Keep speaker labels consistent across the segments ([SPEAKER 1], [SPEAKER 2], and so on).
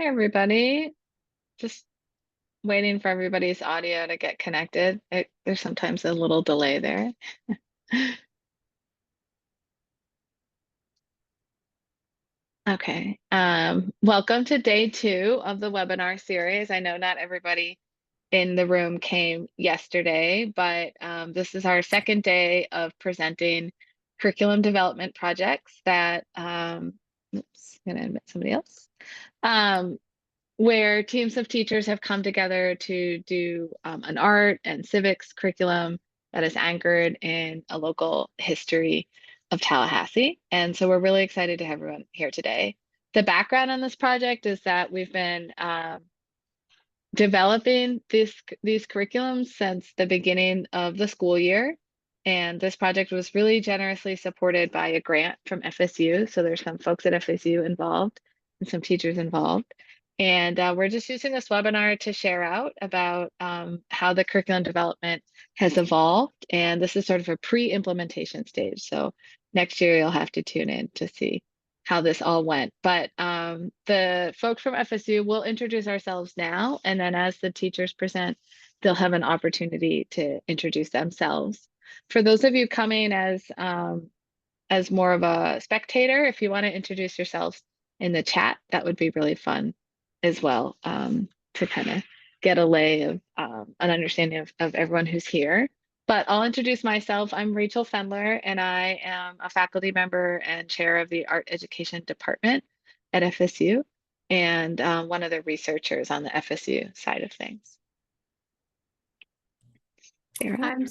[SPEAKER 1] Hey everybody, just waiting for everybody's audio to get connected. There's sometimes a little delay there. Okay, welcome to day 2 of the webinar series. I know not everybody in the room came yesterday, but this is our second day of presenting curriculum development projects that, oops, I'm gonna admit somebody else. Where teams of teachers have come together to do an art and civics curriculum that is anchored in a local history of Tallahassee. And so we're really excited to have everyone here today. The background on this project is that we've been developing these curriculums since the beginning of the school year. And this project was really generously supported by a grant from FSU. So there's some folks at FSU involved and some teachers involved. And we're just using this webinar to share out about how the curriculum development has evolved. And this is sort of a pre-implementation stage. So next year you'll have to tune in to see how this all went. But the folks from FSU will introduce ourselves now, and then as the teachers present, they'll have an opportunity to introduce themselves. For those of you coming as more of a spectator, if you want to introduce yourselves in the chat, that would be really fun as well, to kind of get a lay of an understanding of everyone who's here. But I'll introduce myself. I'm Rachel Fendler, and I am a faculty member and chair of the Art Education Department at FSU, and one of the researchers on the FSU side of things. Sarah?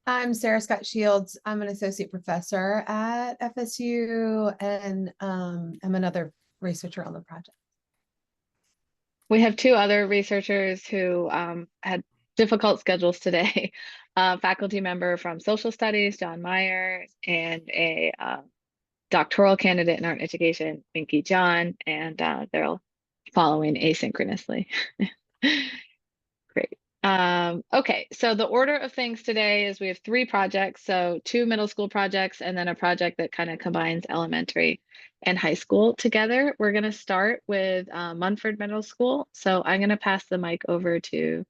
[SPEAKER 2] I'm Sarah Scott Shields. I'm an associate professor at FSU, and I'm another researcher on the project.
[SPEAKER 1] We have 2 other researchers who had difficult schedules today. A faculty member from social studies, John Meyer, and a doctoral candidate in art education, Minky John, and they're all following asynchronously. Great. Okay, so the order of things today is we have 3 projects, so 2 middle school projects and then a project that kind of combines elementary and high school together. We're going to start with Munford Middle School. So I'm going to pass the mic over to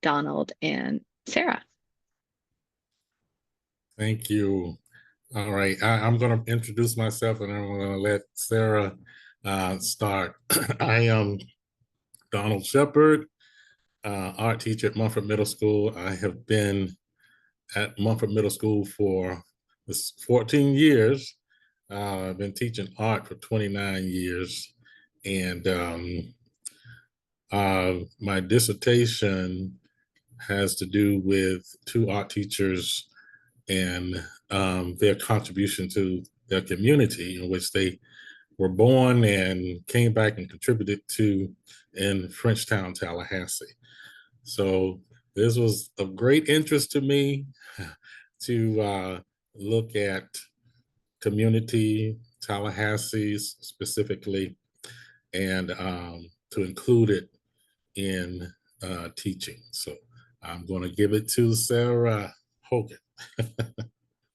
[SPEAKER 1] Donald and Sarah.
[SPEAKER 3] Thank you. All right, I'm going to introduce myself and I'm going to let Sarah start. I am Donald Shepard, art teacher at Munford Middle School. I have been at Munford Middle School for 14 years. I've been teaching art for 29 years. And my dissertation has to do with 2 art teachers and their contribution to their community in which they were born and came back and contributed to in Frenchtown, Tallahassee. So this was of great interest to me to look at community, Tallahassee specifically, and to include it in teaching. So I'm going to give it to Sarah Hogan.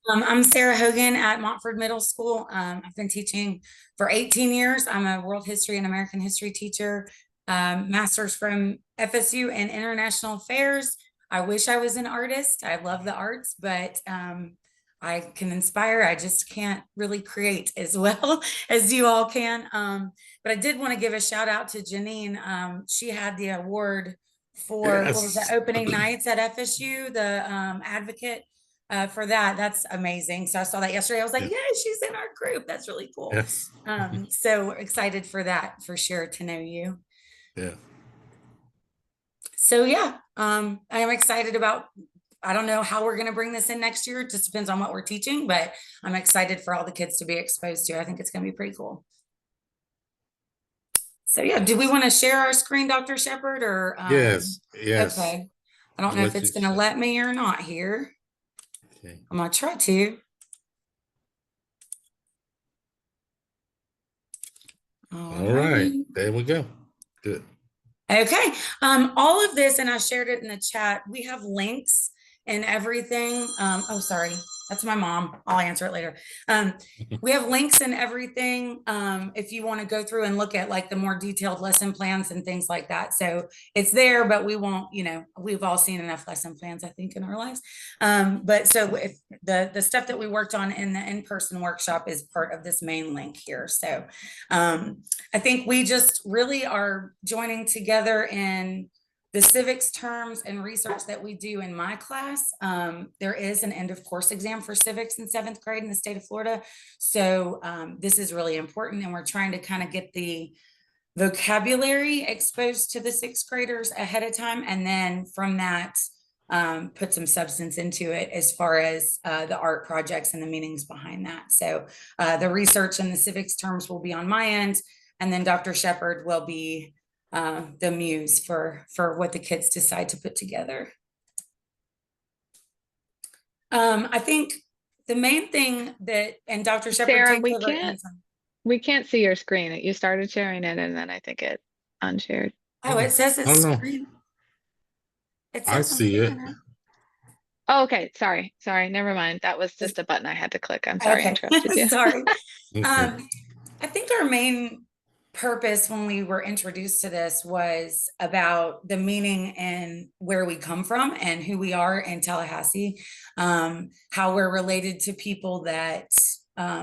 [SPEAKER 4] I'm Sarah Hogan at Montford Middle School. I've been teaching for 18 years. I'm a world history and American history teacher, master's from FSU in international affairs. I wish I was an artist. I love the arts, but I can inspire. I just can't really create as well as you all can. But I did want to give a shout out to Janine. She had the award for what was the opening nights at FSU, the advocate for that. That's amazing. So I saw that yesterday. I was like, yeah, she's in our group. That's really cool.
[SPEAKER 3] Yes.
[SPEAKER 4] So excited for that, for sure, to know you.
[SPEAKER 3] Yeah.
[SPEAKER 4] So yeah, I am excited about, I don't know how we're going to bring this in next year. It just depends on what we're teaching, but I'm excited for all the kids to be exposed to. I think it's going to be pretty cool. So yeah, do we want to share our screen, Dr. Shepard, or?
[SPEAKER 3] Yes.
[SPEAKER 4] Okay. I don't know if it's going to let me or not here.
[SPEAKER 3] Okay.
[SPEAKER 4] I'm going to try to.
[SPEAKER 3] All right. There we go. Good.
[SPEAKER 4] Okay. All of this, and I shared it in the chat, we have links and everything. Oh, sorry. That's my mom. I'll answer it later. We have links and everything. If you want to go through and look at like the more detailed lesson plans and things like that. So it's there, but we won't, you know, we've all seen enough lesson plans, I think, in our lives. But so if the stuff that we worked on in the in-person workshop is part of this main link here. So I think we just really are joining together in the civics terms and research that we do in my class. There is an end of course exam for civics in 7th grade in the state of Florida. So this is really important, and we're trying to kind of get the vocabulary exposed to the 6th graders ahead of time. And then from that, put some substance into it as far as the art projects and the meanings behind that. So the research and the civics terms will be on my end, and then Dr. Shepard will be the muse for what the kids decide to put together. I think the main thing that, and Dr. Shepard,
[SPEAKER 1] Sarah,
[SPEAKER 4] take over anytime.
[SPEAKER 1] we can't see your screen. You started sharing it and then I think it unshared.
[SPEAKER 4] Oh, it says it's
[SPEAKER 3] Oh, no.
[SPEAKER 4] screen. It
[SPEAKER 3] I
[SPEAKER 4] says I'm
[SPEAKER 3] see it.
[SPEAKER 4] doing it.
[SPEAKER 1] Oh, okay. Sorry. Never mind. That was just a button I had to click. I'm sorry I interrupted you.
[SPEAKER 4] Sorry.
[SPEAKER 3] Okay.
[SPEAKER 4] I think our main purpose when we were introduced to this was about the meaning and where we come from and who we are in Tallahassee, how we're related to people that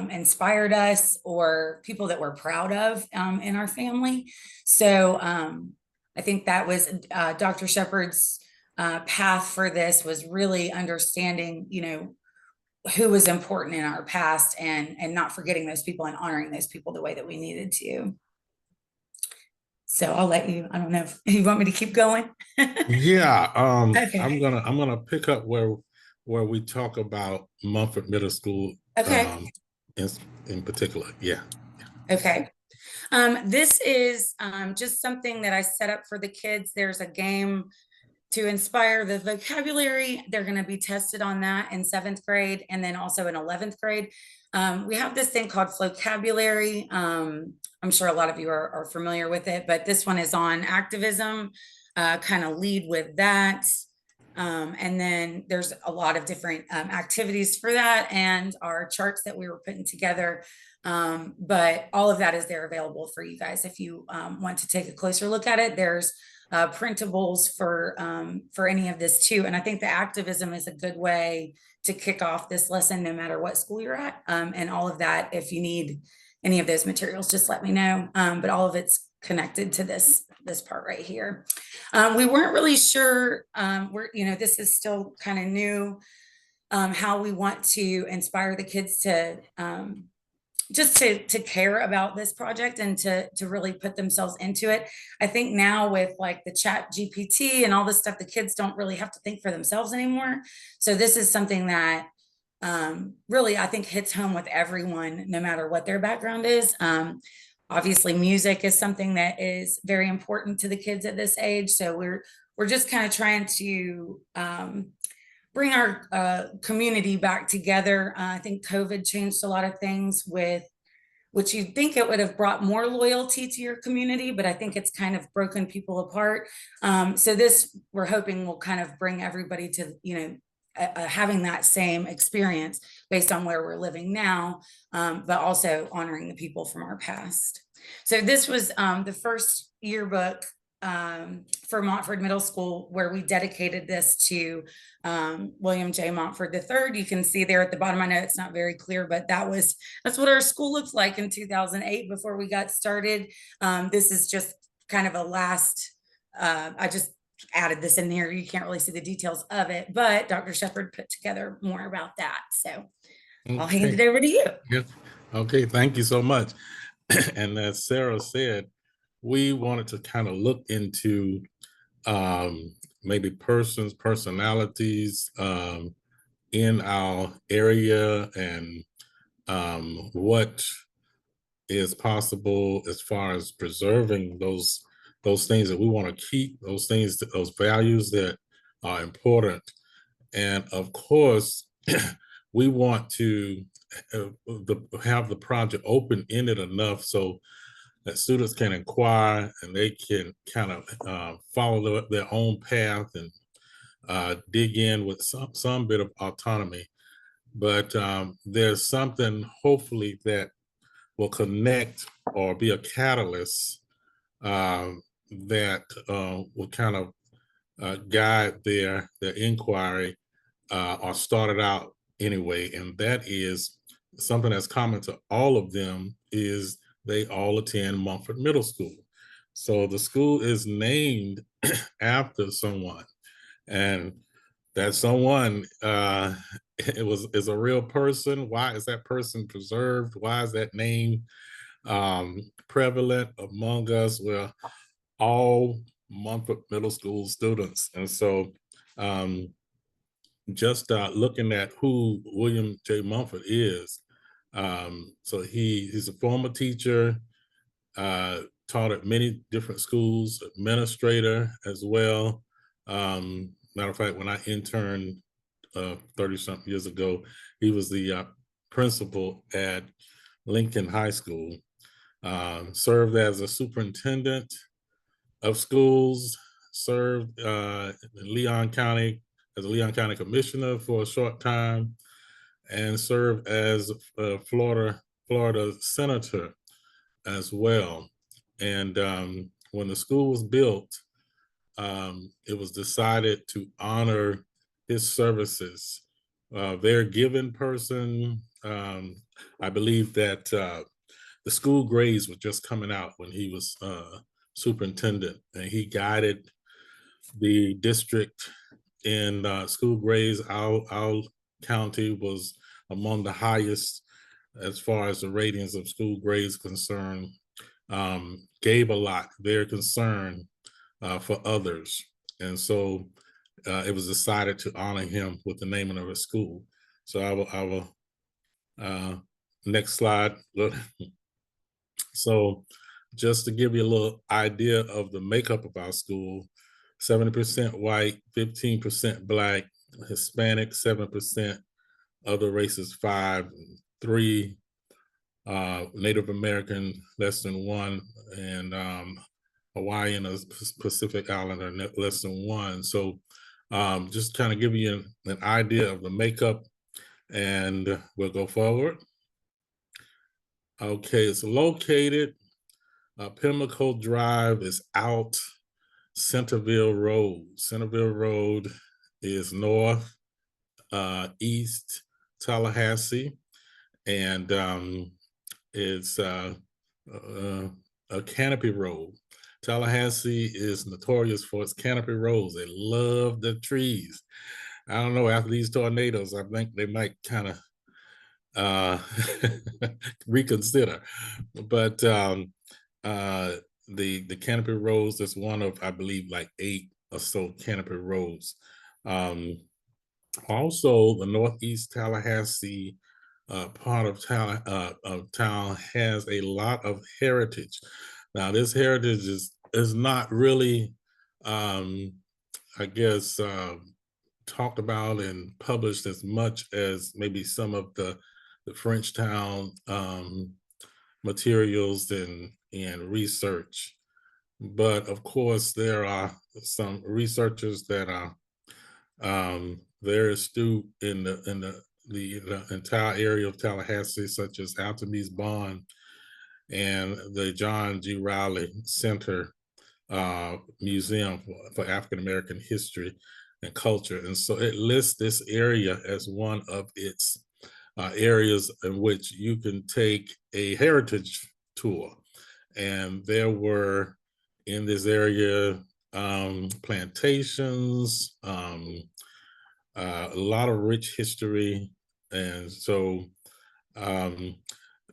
[SPEAKER 4] inspired us or people that we're proud of in our family. So I think that was Dr. Shepard's path for this, was really understanding, you know, who was important in our past and not forgetting those people and honoring those people the way that we needed to. So I'll let you, I don't know if you want me to keep going.
[SPEAKER 3] Yeah,
[SPEAKER 4] Okay.
[SPEAKER 3] I'm gonna pick up where we talk about Mumford Middle School,
[SPEAKER 4] Okay.
[SPEAKER 3] in particular. Yeah.
[SPEAKER 4] Okay. This is just something that I set up for the kids. There's a game to inspire the vocabulary. They're going to be tested on that in 7th grade and then also in 11th grade. We have this thing called vocabulary. I'm sure a lot of you are familiar with it, but this one is on activism, kind of lead with that. And then there's a lot of different activities for that and our charts that we were putting together. But all of that is there available for you guys if you want to take a closer look at it. There's printables for any of this too. And I think the activism is a good way to kick off this lesson, no matter what school you're at. And all of that, if you need any of those materials, just let me know. But all of it's connected to this part right here. We weren't really sure, this is still kind of new, how we want to inspire the kids to just to care about this project and to really put themselves into it. I think now with like the chat GPT and all this stuff, the kids don't really have to think for themselves anymore. So this is something that really, I think, hits home with everyone, no matter what their background is. Obviously, music is something that is very important to the kids at this age. So we're just kind of trying to bring our community back together. I think COVID changed a lot of things with which you'd think it would have brought more loyalty to your community, but I think it's kind of broken people apart. So this, we're hoping, will kind of bring everybody to, having that same experience based on where we're living now, but also honoring the people from our past. So this was the first yearbook for Montford Middle School, where we dedicated this to William J. Montford III. You can see there at the bottom, I know it's not very clear, but that's what our school looked like in 2008 before we got started. This is just kind of a last, I just added this in here. You can't really see the details of it, but Dr. Shepard put together more about that. So I'll hand it over to you.
[SPEAKER 3] Yeah. Okay, thank you so much. And as Sarah said, we wanted to kind of look into maybe personalities in our area and what is possible as far as preserving those things that we want to keep, those values that are important. And of course, we want to have the project open-ended enough so that students can inquire and they can kind of follow their own path and dig in with some bit of autonomy. but there's something hopefully that will connect or be a catalyst that will kind of guide their inquiry or started out anyway, and that is something that's common to all of them is they all attend Mumford Middle School. So the school is named after someone, and that someone is a real person. Why is that person preserved? Why is that name prevalent among us? Well, all Mumford Middle School students, and so just looking at who William J. Mumford is. So he's a former teacher, taught at many different schools, administrator as well. Matter of fact, when I interned 30-something years ago, he was the principal at Lincoln High School, served as a superintendent of schools, served in Leon County as a Leon County Commissioner for a short time, and served as a Florida Senator as well. And when the school was built, it was decided to honor his services. Their given person, I believe that the school grades were just coming out when he was superintendent, and he guided the district in school grades. Our county was among the highest as far as the ratings of school grades concerned. Gave a lot, very concerned for others, and so it was decided to honor him with the naming of a school. So I will next slide. So just to give you a little idea of the makeup of our school, 70% white, 15% Black, Hispanic, 7%, other races 5, 3, Native American less than 1, and Hawaiian or Pacific Islander less than 1. So just kind of give you an idea of the makeup, and we'll go forward. Okay, it's located, Pimlico Drive is out Centerville Road. Centerville Road is north, east Tallahassee, and it's a canopy road. Tallahassee is notorious for its canopy roads. They love the trees. I don't know, after these tornadoes, I think they might kind of reconsider. But the canopy roads is one of, I believe, like 8 or so canopy roads. Also, the northeast Tallahassee part of town has a lot of heritage. Now, this heritage is not really, I guess, talked about and published as much as maybe some of the Frenchtown materials and research. But of course, there are some researchers that are very astute in the entire area of Tallahassee, such as Altome's Bond and the John G. Riley Center Museum for African American History and Culture. And so it lists this area as one of its areas in which you can take a heritage tour. And there were in this area plantations, a lot of rich history. And so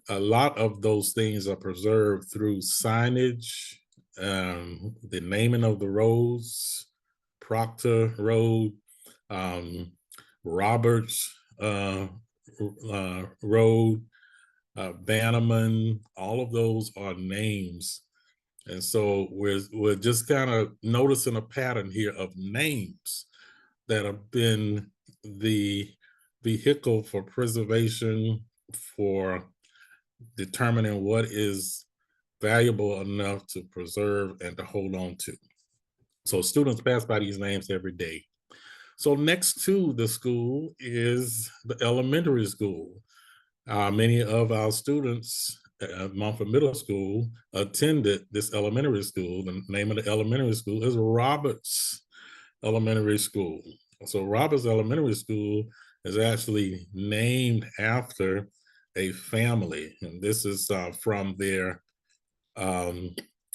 [SPEAKER 3] a lot of those things are preserved through signage, the naming of the roads, Proctor Road, Roberts Road, Bannerman, all of those are names. And so we're just kind of noticing a pattern here of names that have been the vehicle for preservation, for determining what is valuable enough to preserve and to hold on to. So students pass by these names every day. So next to the school is the elementary school. Many of our students at Montfort Middle School attended this elementary school. The name of the elementary school is Roberts Elementary School. So Roberts Elementary School is actually named after a family, and this is from their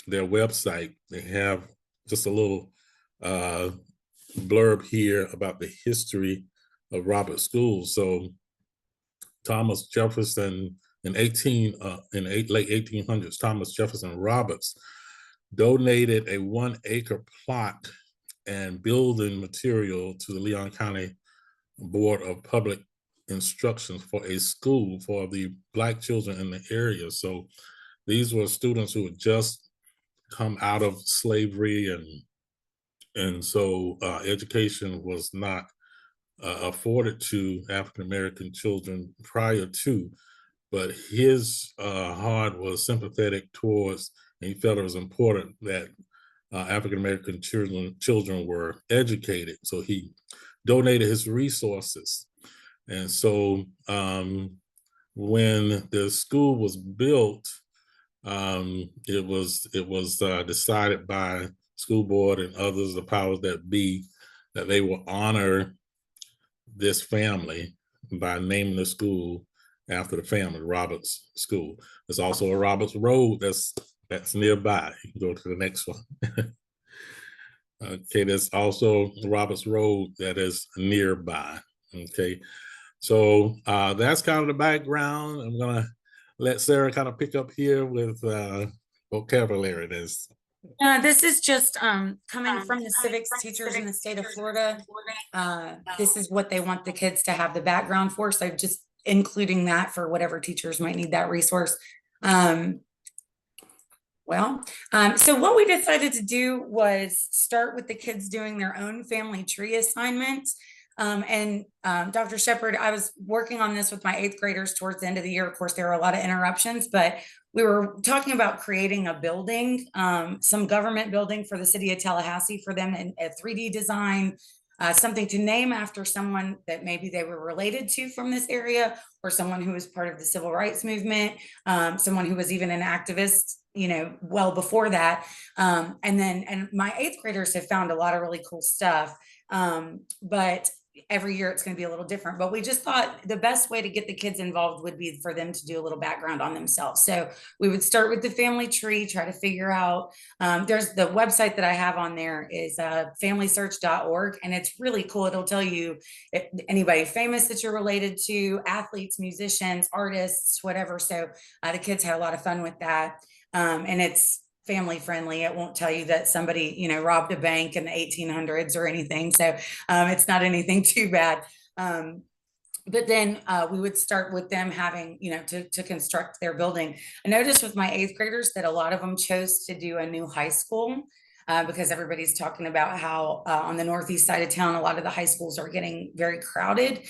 [SPEAKER 3] website. They have just a little blurb here about the history of Roberts School. So Thomas Jefferson in late 1800s, Thomas Jefferson Roberts donated a 1-acre plot and building material to the Leon County Board of Public Instruction for a school for the Black children in the area. So these were students who had just come out of slavery, and so education was not afforded to African American children prior to, but his heart was sympathetic towards, and he felt it was important that African American children were educated. So he donated his resources, and so when the school was built, it was decided by school board and others, the powers that be, that they will honor this family by naming the school after the family, Roberts School. There's also a Roberts Road that's nearby. You can go to the next one. Okay, there's also Roberts Road that is nearby. Okay, so that's kind of the background. I'm gonna let Sarah kind of pick up here with vocabulary.
[SPEAKER 4] This is just coming from the civics teachers in the state of Florida. This is what they want the kids to have the background for. So just including that for whatever teachers might need that resource. So what we decided to do was start with the kids doing their own family tree assignments. Dr. Shepard, I was working on this with my 8th graders towards the end of the year. Of course, there were a lot of interruptions, but we were talking about creating a building, some government building for the city of Tallahassee for them in a 3D design, something to name after someone that maybe they were related to from this area, or someone who was part of the civil rights movement, someone who was even an activist, well before that. And my 8th graders have found a lot of really cool stuff. But every year it's going to be a little different, but we just thought the best way to get the kids involved would be for them to do a little background on themselves. So we would start with the family tree, try to figure out, there's the website that I have on there is familysearch.org, and it's really cool. It'll tell you if anybody famous that you're related to, athletes, musicians, artists, whatever. So the kids had a lot of fun with that. And it's family friendly. It won't tell you that somebody, robbed a bank in the 1800s or anything. So it's not anything too bad. But then we would start with them having, to construct their building. I noticed with my 8th graders that a lot of them chose to do a new high school because everybody's talking about how on the northeast side of town, a lot of the high schools are getting very crowded.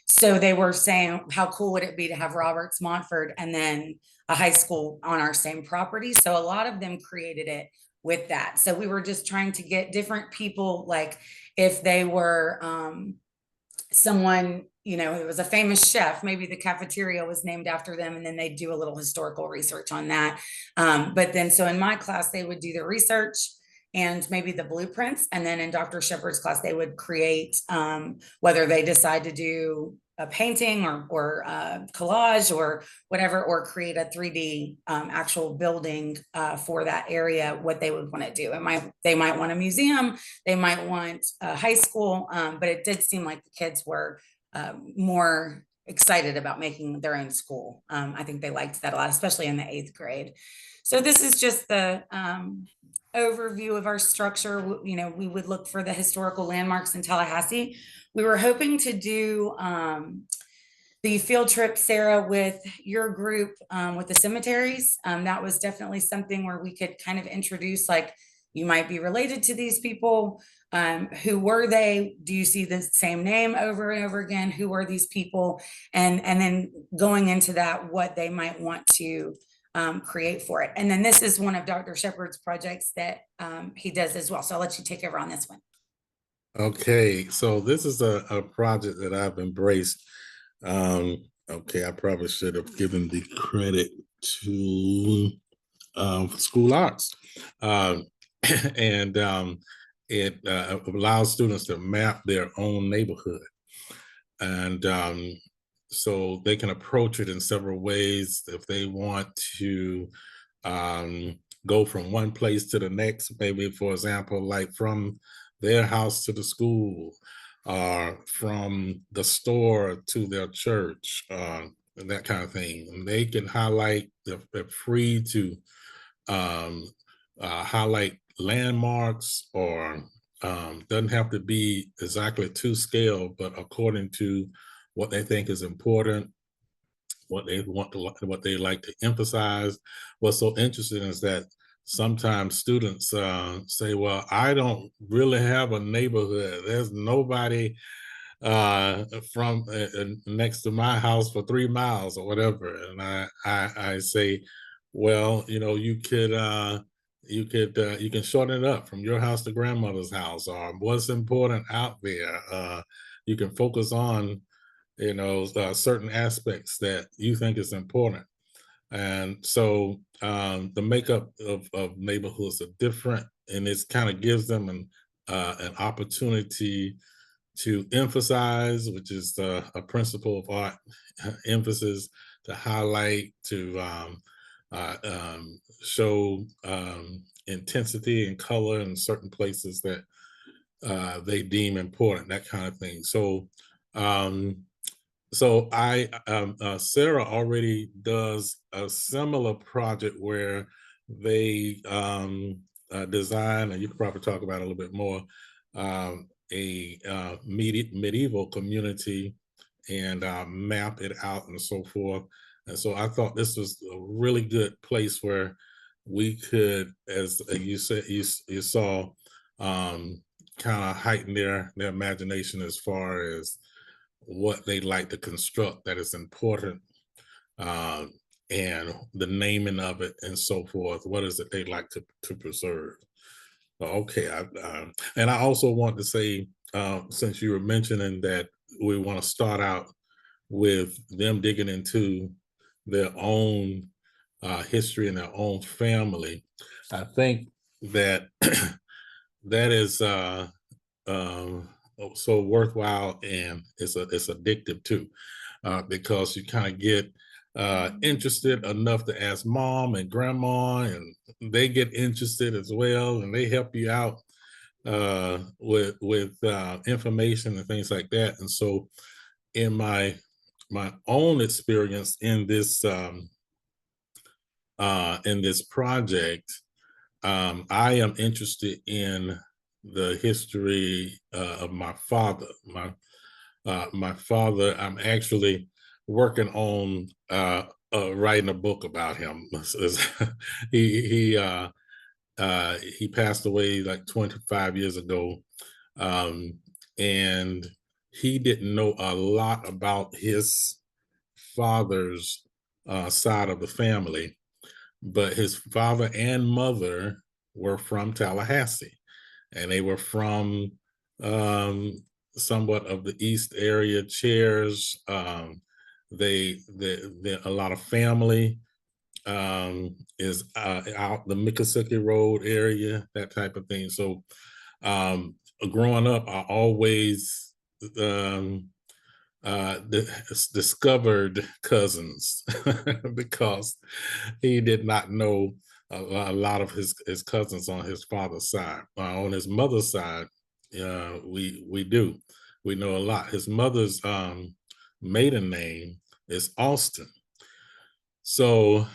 [SPEAKER 4] So they were saying, how cool would it be to have Roberts Montfort and then a high school on our same property? So a lot of them created it with that. So we were just trying to get different people, like if they were someone, it was a famous chef, maybe the cafeteria was named after them, and then they do a little historical research on that. But then, so in my class, they would do the research and maybe the blueprints. And then in Dr. Shepard's class, they would create, whether they decide to do a painting or collage or whatever, or create a 3D actual building for that area, what they would want to do. They might want a museum, they might want a high school, but it did seem like the kids were more excited about making their own school. I think they liked that a lot, especially in the 8th grade. So this is just the overview of our structure. We would look for the historical landmarks in Tallahassee. We were hoping to do the field trip, Sarah, with your group with the cemeteries. That was definitely something where we could kind of introduce, like, you might be related to these people. Who were they? Do you see the same name over and over again? Who are these people? And then going into that, what they might want to create for it. And then this is one of Dr. Shepard's projects that he does as well. So I'll let you take over on this one.
[SPEAKER 3] Okay, so this is a project that I've embraced. Okay, I probably should have given the credit to school arts. Um, and it allows students to map their own neighborhood. And so they can approach it in several ways. If they want to go from one place to the next, maybe, for example, like from their house to the school, or from the store to their church, and that kind of thing. And they can highlight, they're free to highlight landmarks, or doesn't have to be exactly to scale, but according to what they think is important, what they want to, what they like to emphasize. What's so interesting is that sometimes students say, "Well, I don't really have a neighborhood. There's nobody from next to my house for 3 miles or whatever." And I say, well, you can shorten it up from your house to grandmother's house, or what's important out there. You can focus on certain aspects that you think is important. And so the makeup of neighborhoods are different, and it kind of gives them an opportunity to emphasize, which is a principle of art, emphasis, to highlight, to show intensity and color in certain places that they deem important, that kind of thing. So, Sarah already does a similar project where they design, and you could probably talk about it a little bit more, a medieval community, and map it out and so forth. And so I thought this was a really good place where we could, as you said, you saw, kind of heighten their imagination as far as what they like to construct that is important, uh, and the naming of it and so forth. What is it they like to preserve? Okay, and I also want to say, since you were mentioning that we want to start out with them digging into their own history and their own family, I think that that is so worthwhile, and it's addictive too, because you kind of get interested enough to ask mom and grandma, and they get interested as well, and they help you out with information and things like that. And so, in my own experience in this project, I am interested in the history of my father. My father, I'm actually working on writing a book about him. He passed away like 25 years ago, and he didn't know a lot about his father's side of the family, but his father and mother were from Tallahassee, and they were from um, somewhat of the East area, Chairs. A lot of family is out the Miccosukee Road area, that type of thing. So growing up, I always um, discovered cousins because he did not know a lot of his cousins on his father's side. On his mother's side, we know a lot. His mother's maiden name is Austin. So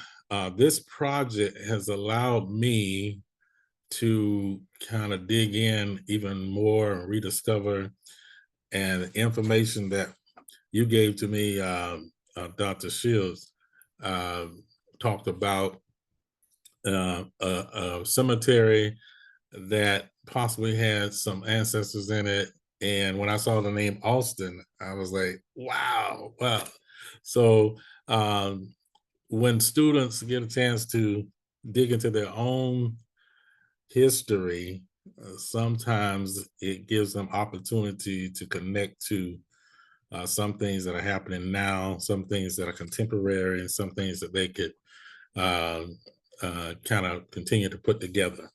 [SPEAKER 3] this project has allowed me to kind of dig in even more and rediscover, and information that you gave to me, Dr. Shields, uh, talked about a cemetery that possibly had some ancestors in it. And when I saw the name Austin, I was like, wow, wow. So when students get a chance to dig into their own history, sometimes it gives them opportunity to connect to some things that are happening now, some things that are contemporary, and some things that they could kind of continue to put together.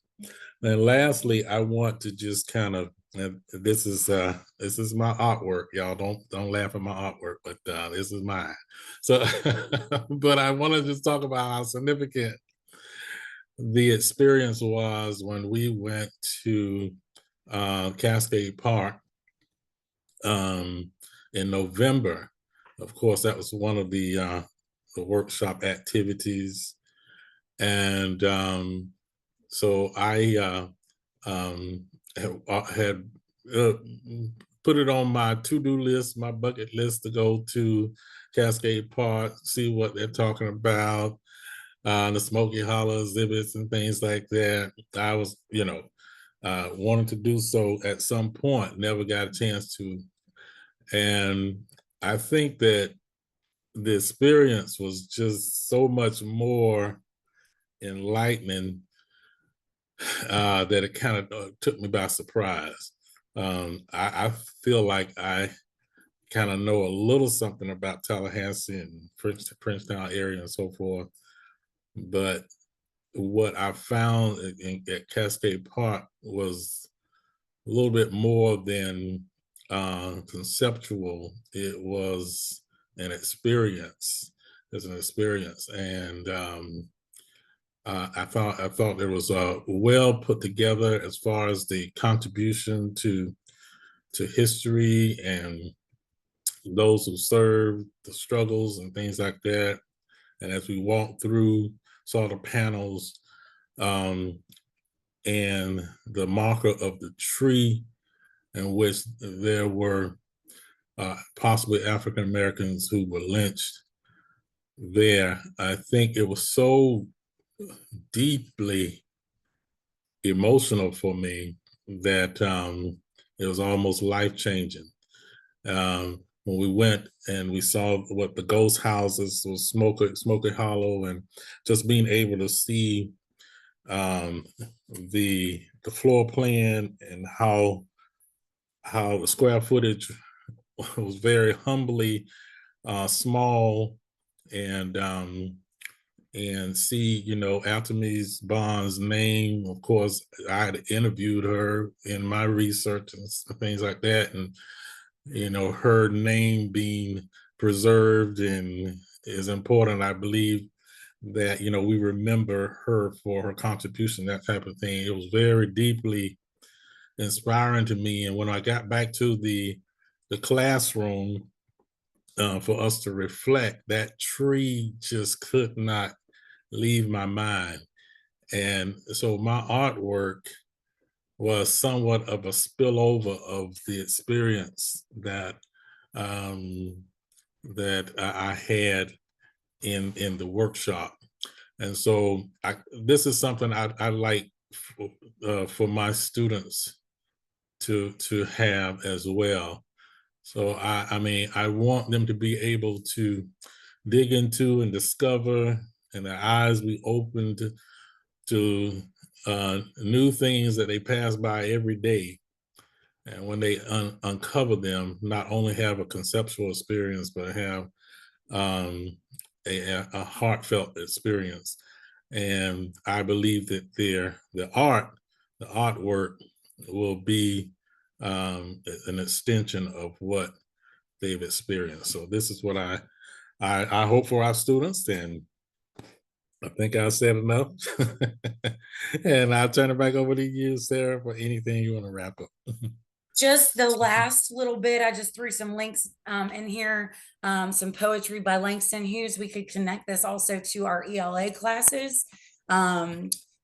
[SPEAKER 3] And lastly, I want to just kind of, this is my artwork, y'all. Don't laugh at my artwork, but this is mine. So, but I want to just talk about how significant the experience was when we went to Cascade Park in November. Of course, that was one of the workshop activities, and so I had put it on my to-do list, my bucket list, to go to Cascade Park, see what they're talking about, the Smoky Hollow exhibits and things like that. I was, wanting to do so at some point, never got a chance to. And I think that the experience was just so much more enlightening that it kind of took me by surprise. I feel like I kind of know a little something about Tallahassee and Frenchtown area and so forth, but what I found at Cascade Park was a little bit more than conceptual. It was an experience. It's an experience, and I thought it was well put together as far as the contribution to history and those who served, the struggles and things like that. And as we walked through, saw the panels, and the marker of the tree in which there were possibly African Americans who were lynched there. I think it was so deeply emotional for me that it was almost life-changing. When we went and we saw what the ghost houses was, Smoky Hollow, and just being able to see the floor plan and how the square footage was very humbly small, and see, Altemise Bond's name. Of course, I had interviewed her in my research and things like that, and her name being preserved and is important. I believe that we remember her for her contribution, that type of thing. It was very deeply inspiring to me. And when I got back to the classroom for us to reflect, that tree just could not leave my mind. And so my artwork was somewhat of a spillover of the experience that I had in the workshop. And so this is something I like for my students to have as well. So I want them to be able to dig into and discover, and their eyes be opened to new things that they pass by every day. And when they uncover them, not only have a conceptual experience, but have a heartfelt experience. And I believe that the artwork will be an extension of what they've experienced. So this is what I hope for our students, and I think I said enough. And I'll turn it back over to you, Sarah, for anything you want to wrap up.
[SPEAKER 4] Just the last little bit, I just threw some links in here, some poetry by Langston Hughes. We could connect this also to our ELA classes.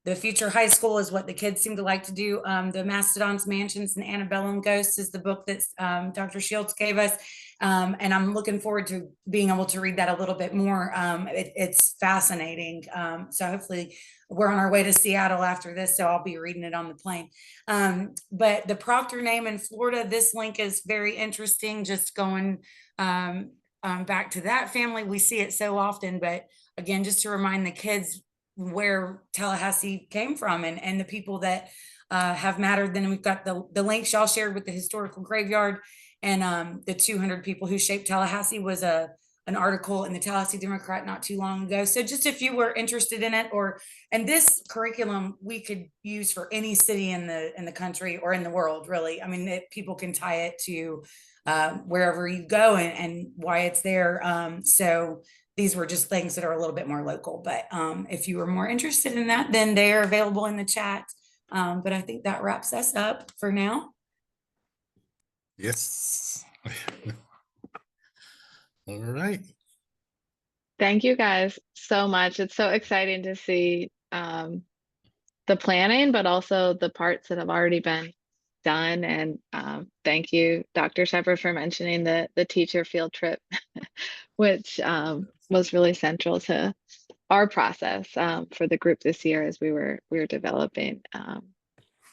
[SPEAKER 4] The Future High School is what the kids seem to like to do. The Mastodons, Mansions, and Antebellum Ghosts is the book that Dr. Shields gave us. And I'm looking forward to being able to read that a little bit more. It's fascinating. So hopefully we're on our way to Seattle after this, so I'll be reading it on the plane. But the Proctor name in Florida, this link is very interesting. Just going back to that family, we see it so often. But again, just to remind the kids, where Tallahassee came from and the people that have mattered. Then we've got the links y'all shared with the historical graveyard, and the 200 people who shaped Tallahassee was an article in the Tallahassee Democrat not too long ago. So just if you were interested in it, and this curriculum we could use for any city in the country or in the world, really. I mean, people can tie it to wherever you go and why it's there. So these were just things that are a little bit more local. But if you were more interested in that, then they are available in the chat. But I think that wraps us up for now.
[SPEAKER 3] Yes. All right.
[SPEAKER 1] Thank you guys so much. It's so exciting to see the planning, but also the parts that have already been done. And thank you, Dr. Shepard, for mentioning the teacher field trip, which was really central to our process for the group this year as we were developing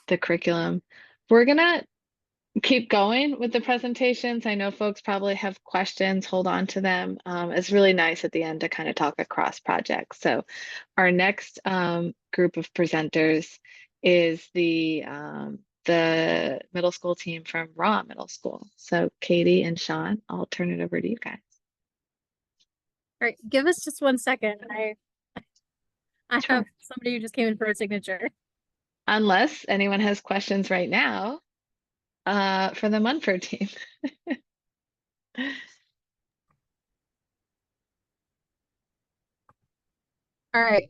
[SPEAKER 1] the curriculum. We're gonna keep going with the presentations. I know folks probably have questions, hold on to them. It's really nice at the end to kind of talk across projects. So our next group of presenters is the middle school team from Raw Middle School. So Katie and Sean, I'll turn it over to you guys.
[SPEAKER 5] All right, give us just 1 second. I
[SPEAKER 1] Sure.
[SPEAKER 5] have somebody who just came in for a signature.
[SPEAKER 1] Unless anyone has questions right now for the Munford team.
[SPEAKER 5] All right.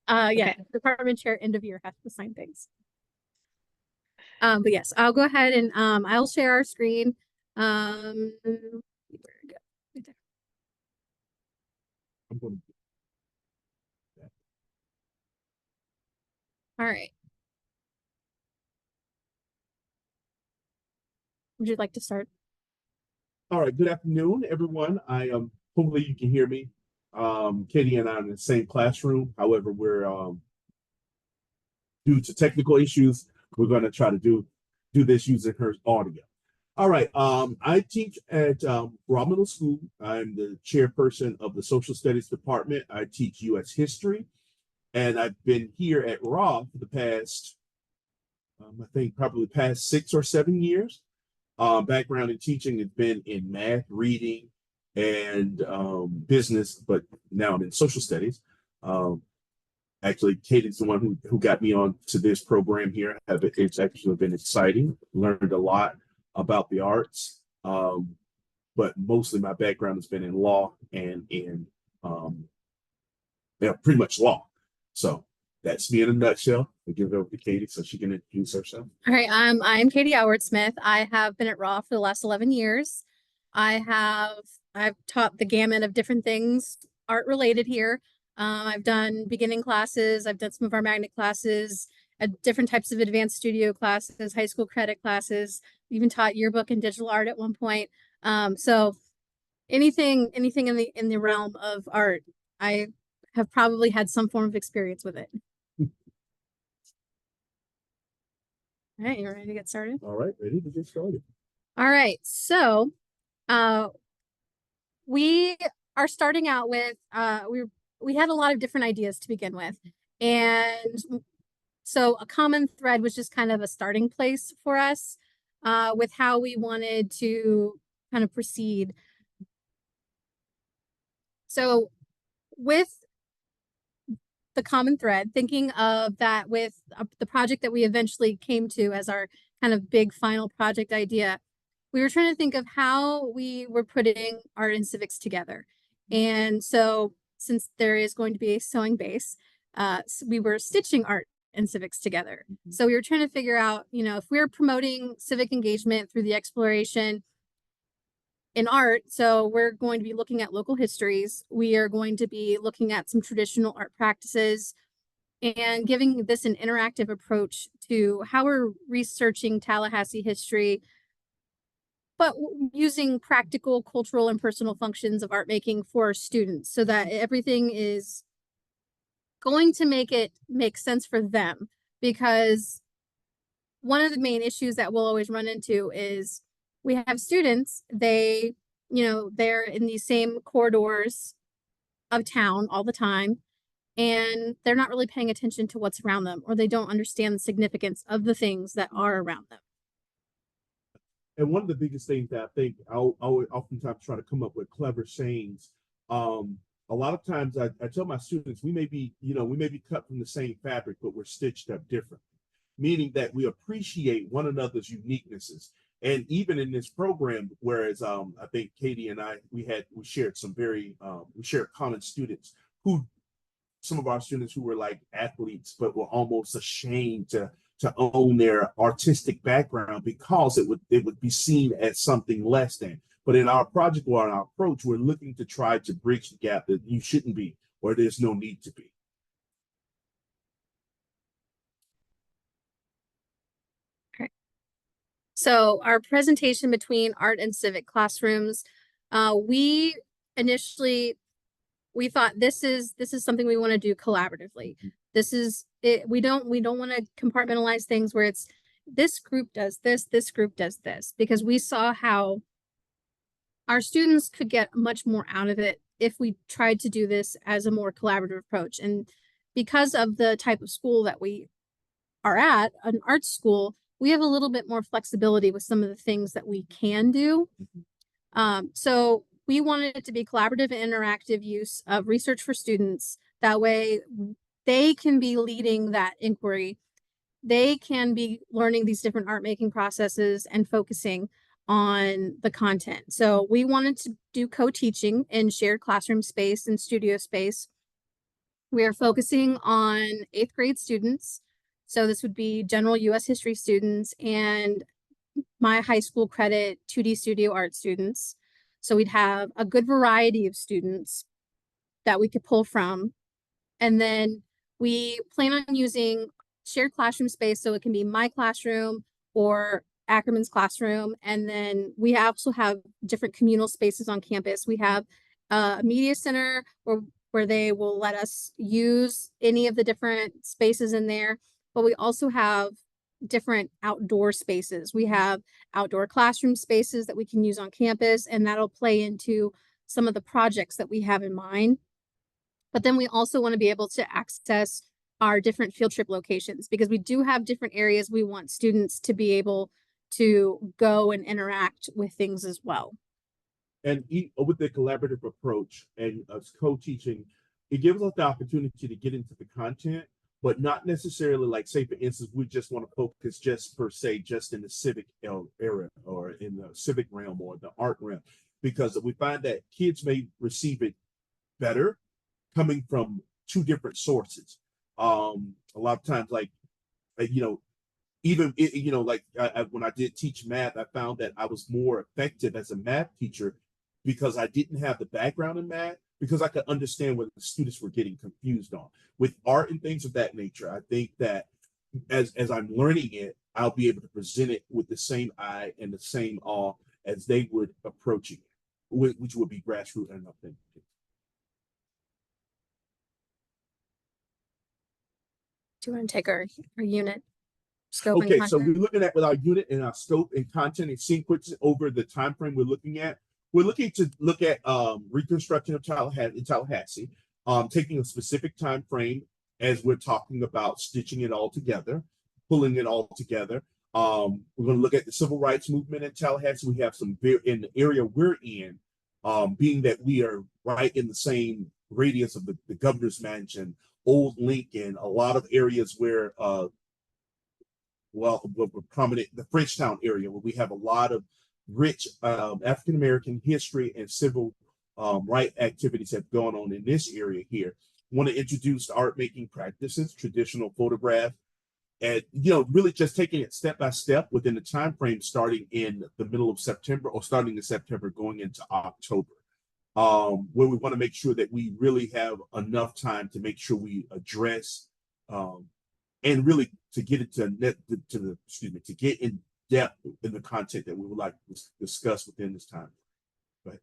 [SPEAKER 5] Yeah,
[SPEAKER 1] Okay.
[SPEAKER 5] department chair end of year has to sign things. But yes, I'll go ahead and I'll share our screen. Where to go? Right there. All right. Would you like to start?
[SPEAKER 6] All right, good afternoon, everyone. I hopefully you can hear me. Katie and I are in the same classroom. However, we're due to technical issues, we're going to try to do this using her audio. All right. I teach at Raw Middle School. I'm the chairperson of the Social Studies Department. I teach U.S. history, and I've been here at Raw for the past, I think, probably past 6 or 7 years. Background in teaching has been in math, reading, and business, but now I'm in social studies. Actually, Katie's the one who got me on to this program here. It's actually been exciting. Learned a lot about the arts, but mostly my background has been in law and in pretty much law. So that's me in a nutshell. I'll give it over to Katie so she can introduce herself.
[SPEAKER 5] All right, I'm Katie Howard-Smith. I have been at Raw for the last 11 years. I've taught the gamut of different things art related here. I've done beginning classes. I've done some of our magnet classes, different types of advanced studio classes, high school credit classes, even taught yearbook and digital art at one point. So anything in the realm of art, I have probably had some form of experience with it. All right, you ready to get started?
[SPEAKER 6] All right, ready to get started.
[SPEAKER 5] All right, so we are starting out with we had a lot of different ideas to begin with, and so a common thread was just kind of a starting place for us with how we wanted to kind of proceed. So with the common thread, thinking of that with the project that we eventually came to as our kind of big final project idea, we were trying to think of how we were putting art and civics together. And so since there is going to be a sewing base, we were stitching art and civics together. So we were trying to figure out, if we're promoting civic engagement through the exploration in art, so we're going to be looking at local histories. We are going to be looking at some traditional art practices and giving this an interactive approach to how we're researching Tallahassee history, but using practical, cultural, and personal functions of art making for our students so that everything is going to make sense for them. Because one of the main issues that we'll always run into is we have students, they're in these same corridors of town all the time. and they're not really paying attention to what's around them, or they don't understand the significance of the things that are around them.
[SPEAKER 6] And one of the biggest things that I think I would oftentimes try to come up with clever sayings. A lot of times I tell my students we may be cut from the same fabric, but we're stitched up different, meaning that we appreciate one another's uniquenesses. And even in this program, whereas I think Katie and I we shared some we shared common students who some of our students who were like athletes, but were almost ashamed to own their artistic background because it would be seen as something less than. But in our project or in our approach, we're looking to try to bridge the gap that you shouldn't be, or there's no need to be.
[SPEAKER 5] So our presentation between art and civic classrooms, we thought this is something we want to do collaboratively. This is it. We don't want to compartmentalize things where it's this group does this group does this, because we saw how our students could get much more out of it if we tried to do this as a more collaborative approach. And because of the type of school that we are at, an arts school, we have a little bit more flexibility with some of the things that we can do. So we wanted it to be collaborative and interactive use of research for students. That way they can be leading that inquiry. They can be learning these different art making processes and focusing on the content. So we wanted to do co-teaching in shared classroom space and studio space. We are focusing on 8th grade students. So this would be general US history students and my high school credit 2D studio art students. So we'd have a good variety of students that we could pull from. And then we plan on using shared classroom space. So it can be my classroom or Ackerman's classroom. And then we also have different communal spaces on campus. We have a media center where they will let us use any of the different spaces in there. But we also have different outdoor spaces. We have outdoor classroom spaces that we can use on campus, and that'll play into some of the projects that we have in mind. But then we also want to be able to access our different field trip locations, because we do have different areas we want students to be able to go and interact with things as well.
[SPEAKER 6] And with the collaborative approach and us co-teaching, it gives us the opportunity to get into the content, but not necessarily like, say, for instance, we just want to focus just per se, just in the civic area or in the civic realm or the art realm, because we find that kids may receive it better coming from two different sources. A lot of times, like, even when I did teach math, I found that I was more effective as a math teacher because I didn't have the background in math, because I could understand what the students were getting confused on. With art and things of that nature, I think that as I'm learning it, I'll be able to present it with the same eye and the same awe as they would approaching it, which would be grassroots and authentic.
[SPEAKER 5] Do you want to take our unit scope and
[SPEAKER 6] Okay,
[SPEAKER 5] content?
[SPEAKER 6] so we're looking at with our unit and our scope and content and sequence over the time frame we're looking at. We're looking to look at reconstruction of Tallahassee, taking a specific time frame as we're talking about stitching it all together, pulling it all together. We're going to look at the civil rights movement in Tallahassee. We have some in the area we're in, being that we are right in the same radius of the governor's mansion, Old Lincoln, a lot of areas where we're prominent, the Frenchtown area, where we have a lot of rich African-American history and civil right activities have gone on in this area here. Want to introduce art making practices, traditional photograph, and really just taking it step by step within the time frame, starting in the middle of September or starting in September going into October, where we want to make sure that we really have enough time to make sure we address and really to get it to get in depth in the content that we would like to discuss within this time. Go ahead.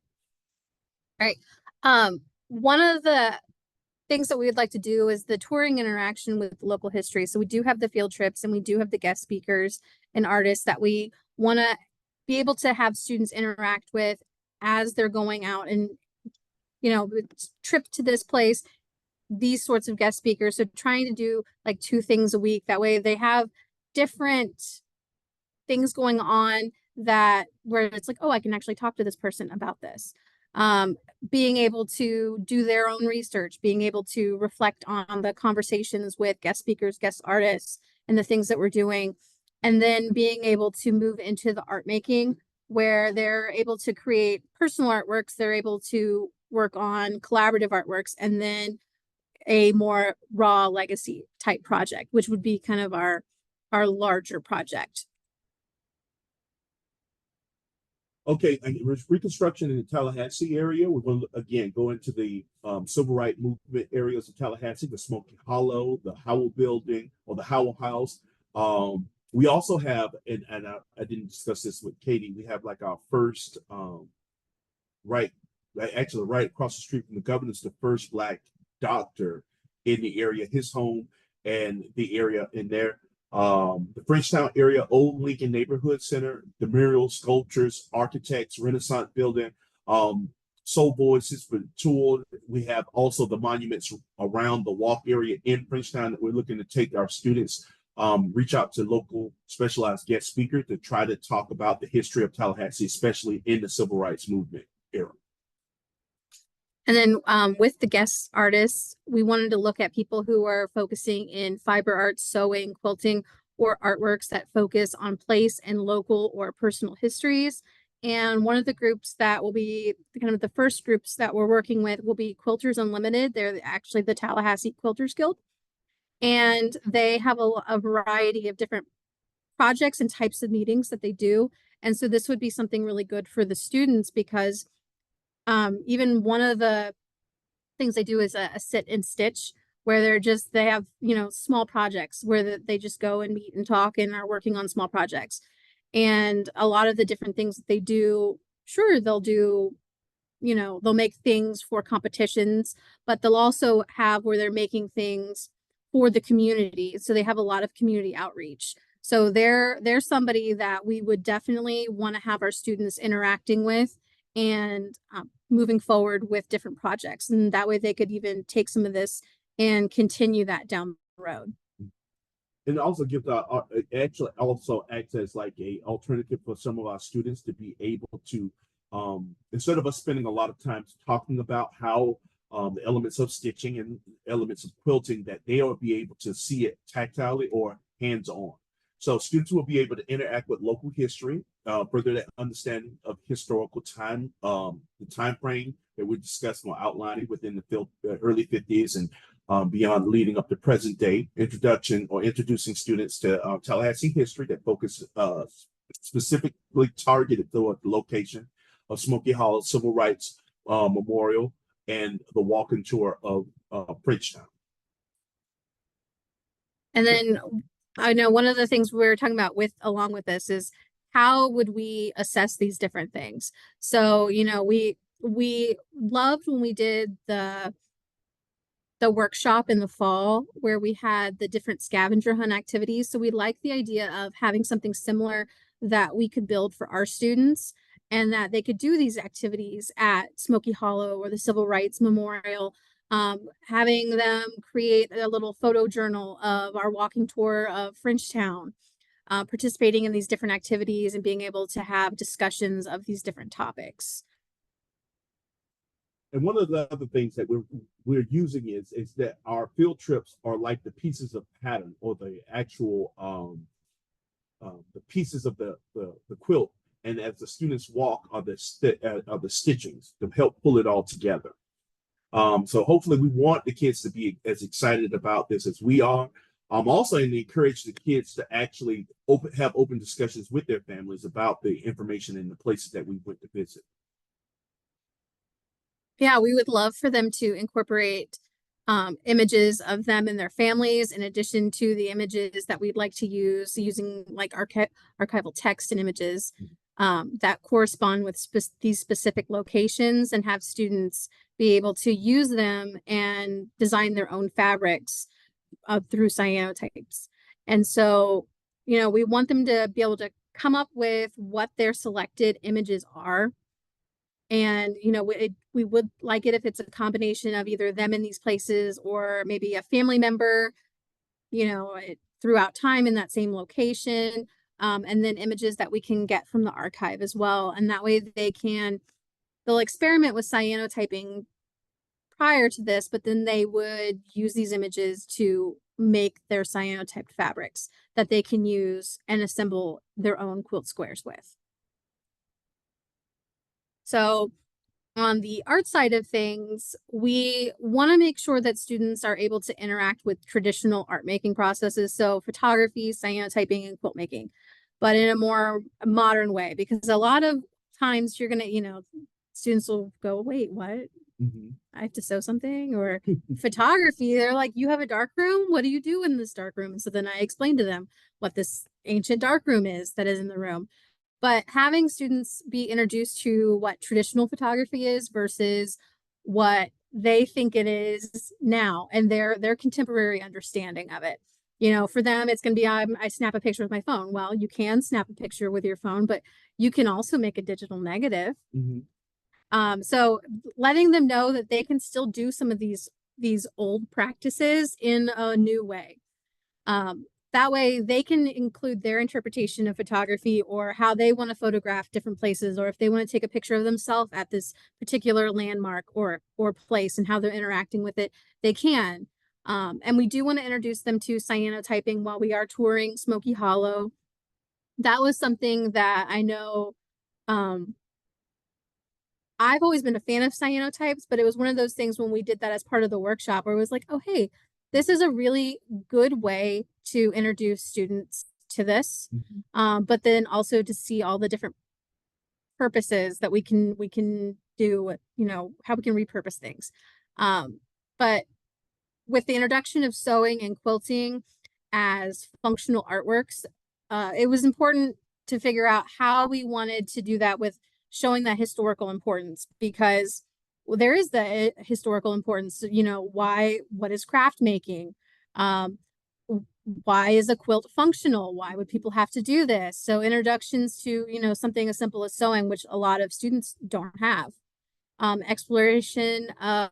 [SPEAKER 5] All right. One of the things that we would like to do is the touring interaction with local history. So we do have the field trips and we do have the guest speakers and artists that we want to be able to have students interact with as they're going out and, trip to this place. these sorts of guest speakers. So trying to do like 2 things a week. That way they have different things going on that where it's like, oh, I can actually talk to this person about this. Being able to do their own research, being able to reflect on the conversations with guest speakers, guest artists, and the things that we're doing. And then being able to move into the art making, where they're able to create personal artworks, they're able to work on collaborative artworks, and then a more raw legacy type project, which would be kind of our larger project.
[SPEAKER 6] Okay, and reconstruction in the Tallahassee area. We're going to again go into the civil rights movement areas of Tallahassee, the Smoky Hollow, the Howell Building, or the Howell House. We also have, and I didn't discuss this with Katie. We have like our first right across the street from the governor's, the first Black doctor in the area, his home and the area in there. The Frenchtown area, Old Lincoln Neighborhood Center, the mural sculptures, architects, Renaissance building, Soul Voices for the tour. We have also the monuments around the walk area in Frenchtown that we're looking to take our students, reach out to local specialized guest speakers to try to talk about the history of Tallahassee, especially in the civil rights movement era.
[SPEAKER 5] And then with the guest artists, we wanted to look at people who are focusing in fiber arts, sewing, quilting, or artworks that focus on place and local or personal histories. And one of the groups that will be kind of the first groups that we're working with will be Quilters Unlimited. They're actually the Tallahassee Quilters Guild. And they have a variety of different projects and types of meetings that they do. And so this would be something really good for the students, because even one of the things they do is a sit and stitch, where they have, small projects where they just go and meet and talk and are working on small projects. And a lot of the different things that they do, sure, they'll do, they'll make things for competitions, but they'll also have where they're making things for the community. So they have a lot of community outreach. So they're somebody that we would definitely want to have our students interacting with and moving forward with different projects. And that way they could even take some of this and continue that down the road.
[SPEAKER 6] And also gives actually also acts as like a alternative for some of our students to be able to, instead of us spending a lot of time talking about how the elements of stitching and elements of quilting, that they will be able to see it tactilely or hands-on. So students will be able to interact with local history, further that understanding of historical time, the time frame that we're discussing or outlining within the early 50s and beyond, leading up to present day. Introducing students to Tallahassee history that focus specifically targeted toward the location of Smoky Hollow Civil Rights Memorial and the walking tour of Frenchtown.
[SPEAKER 5] And then I know one of the things we're talking about along with this is how would we assess these different things? So, we loved when we did the workshop in the fall where we had the different scavenger hunt activities. So we like the idea of having something similar that we could build for our students, and that they could do these activities at Smoky Hollow or the Civil Rights Memorial. Having them create a little photo journal of our walking tour of Frenchtown, participating in these different activities and being able to have discussions of these different topics.
[SPEAKER 6] And one of the other things that we're using is that our field trips are like the pieces of pattern, or the actual the pieces of the quilt, and as the students walk are the stitchings to help pull it all together. So hopefully we want the kids to be as excited about this as we are. Also, and encourage the kids to actually have open discussions with their families about the information and the places that we went to visit.
[SPEAKER 5] Yeah, we would love for them to incorporate images of them and their families, in addition to the images that we'd like to use, using like archival text and images that correspond with these specific locations, and have students be able to use them and design their own fabrics through cyanotypes. And so, we want them to be able to come up with what their selected images are, And, you know, we would like it if it's a combination of either them in these places or maybe a family member, you know, throughout time in that same location. And then images that we can get from the archive as well. And that way they'll experiment with cyanotyping prior to this, but then they would use these images to make their cyanotyped fabrics that they can use and assemble their own quilt squares with. So on the art side of things, we want to make sure that students are able to interact with traditional art making processes. So photography, cyanotyping, and quilt making, but in a more modern way, because a lot of times you're going to, you know, students will go, wait, what? I have to sew something? Or photography, they're like, you have a dark room? What do you do in this dark room? And so then I explain to them what this ancient dark room is that is in the room. But having students be introduced to what traditional photography is versus what they think it is now and their contemporary understanding of it. You know, for them, it's going to be, I snap a picture with my phone. Well, you can snap a picture with your phone, but you can also make a digital negative. So letting them know that they can still do some of these old practices in a new way. That way they can include their interpretation of photography or how they want to photograph different places, or if they want to take a picture of themselves at this particular landmark or place and how they're interacting with it, they can. And we do want to introduce them to cyanotyping while we are touring Smoky Hollow. That was something that I know, I've always been a fan of cyanotypes, but it was one of those things when we did that as part of the workshop where it was like, oh, hey, this is a really good way to introduce students to this, but then also to see all the different purposes that we can do, you know, how we can repurpose things. But with the introduction of sewing and quilting as functional artworks, it was important to figure out how we wanted to do that with showing that historical importance, because there is the historical importance, you know, what is craft making? Why is a quilt functional? Why would people have to do this? So introductions to, you know, something as simple as sewing, which a lot of students don't have. Exploration of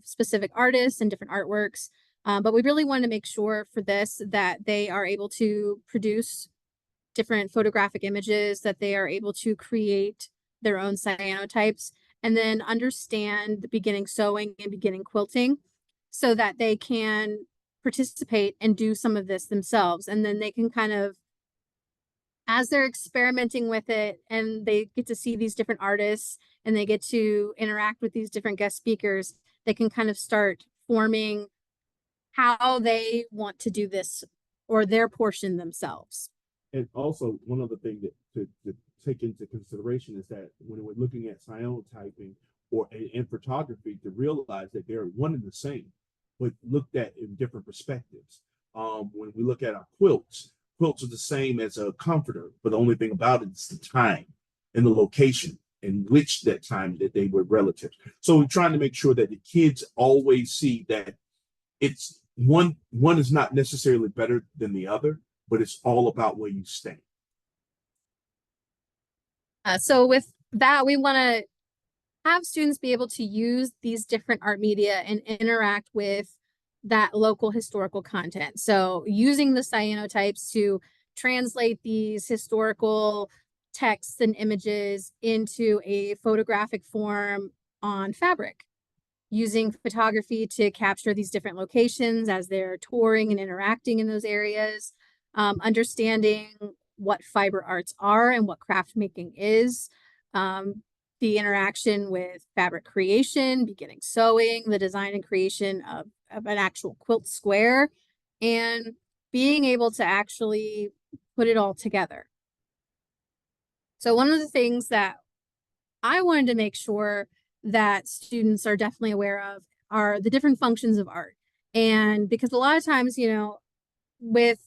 [SPEAKER 5] specific artists and different artworks. But we really wanted to make sure for this that they are able to produce different photographic images, that they are able to create their own cyanotypes, and then understand beginning sewing and beginning quilting so that they can participate and do some of this themselves. And then they can kind of, as they're experimenting with it and they get to see these different artists and they get to interact with these different guest speakers, they can kind of start forming how they want to do this or their portion themselves.
[SPEAKER 6] And also, one other thing that to take into consideration is that when we're looking at cyanotyping or in photography, to realize that they're one and the same, but looked at in different perspectives. When we look at our quilts are the same as a comforter, but the only thing about it is the time and the location in which that time that they were relatives. So we're trying to make sure that the kids always see that it's one is not necessarily better than the other, but it's all about where you stand.
[SPEAKER 5] So with that, we want to have students be able to use these different art media and interact with that local historical content. So using the cyanotypes to translate these historical texts and images into a photographic form on fabric, using photography to capture these different locations as they're touring and interacting in those areas, understanding what fiber arts are and what craft making is, the interaction with fabric creation, beginning sewing, the design and creation of an actual quilt square, and being able to actually put it all together. So one of the things that I wanted to make sure that students are definitely aware of are the different functions of art. And because a lot of times, you know, with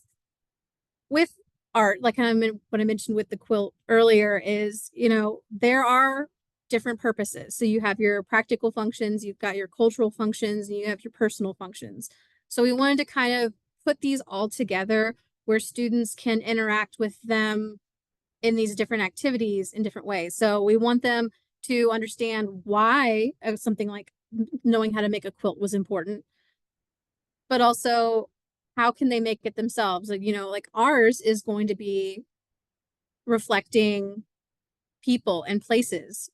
[SPEAKER 5] art, like what I mentioned with the quilt earlier is, you know, there are different purposes. So you have your practical functions, you've got your cultural functions, and you have your personal functions. So we wanted to kind of put these all together where students can interact with them in these different activities in different ways. So we want them to understand why something like knowing how to make a quilt was important, but also how can they make it themselves? Like, like ours is going to be reflecting people and places.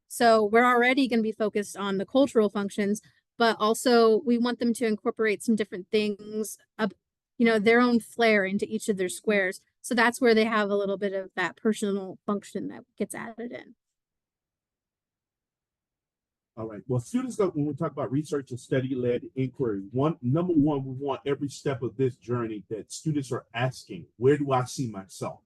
[SPEAKER 5] So we're already going to be focused on the cultural functions, but also we want them to incorporate some different things, their own flair into each of their squares. So that's where they have a little bit of that personal function that gets added in.
[SPEAKER 6] All right. Well, students, when we talk about research and study-led inquiry, number one, we want every step of this journey that students are asking, where do I see myself?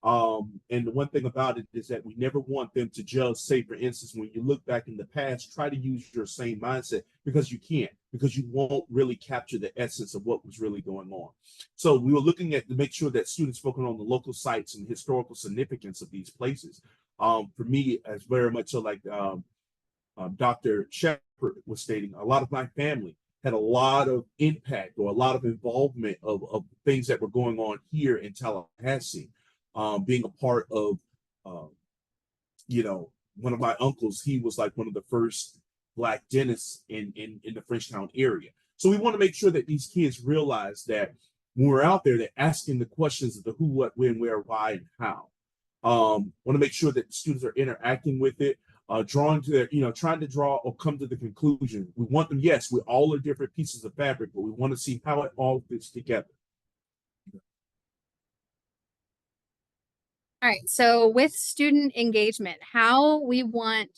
[SPEAKER 6] And the one thing about it is that we never want them to judge, say, for instance, when you look back in the past, try to use your same mindset, because you can't, because you won't really capture the essence of what was really going on. So we were looking at to make sure that students focus on the local sites and historical significance of these places. For me, as very much so like Dr. Shepard was stating, a lot of my family had a lot of impact or a lot of involvement of things that were going on here in Tallahassee. Being a part of, one of my uncles, he was like one of the first Black dentists in the Frenchtown area. So we want to make sure that these kids realize that when we're out there, they're asking the questions of the who, what, when, where, why, and how. Want to make sure that the students are interacting with it, drawing to their, trying to draw or come to the conclusion. We want them, yes, we all are different pieces of fabric, but we want to see how it all fits together.
[SPEAKER 5] All right, so with student engagement, how we want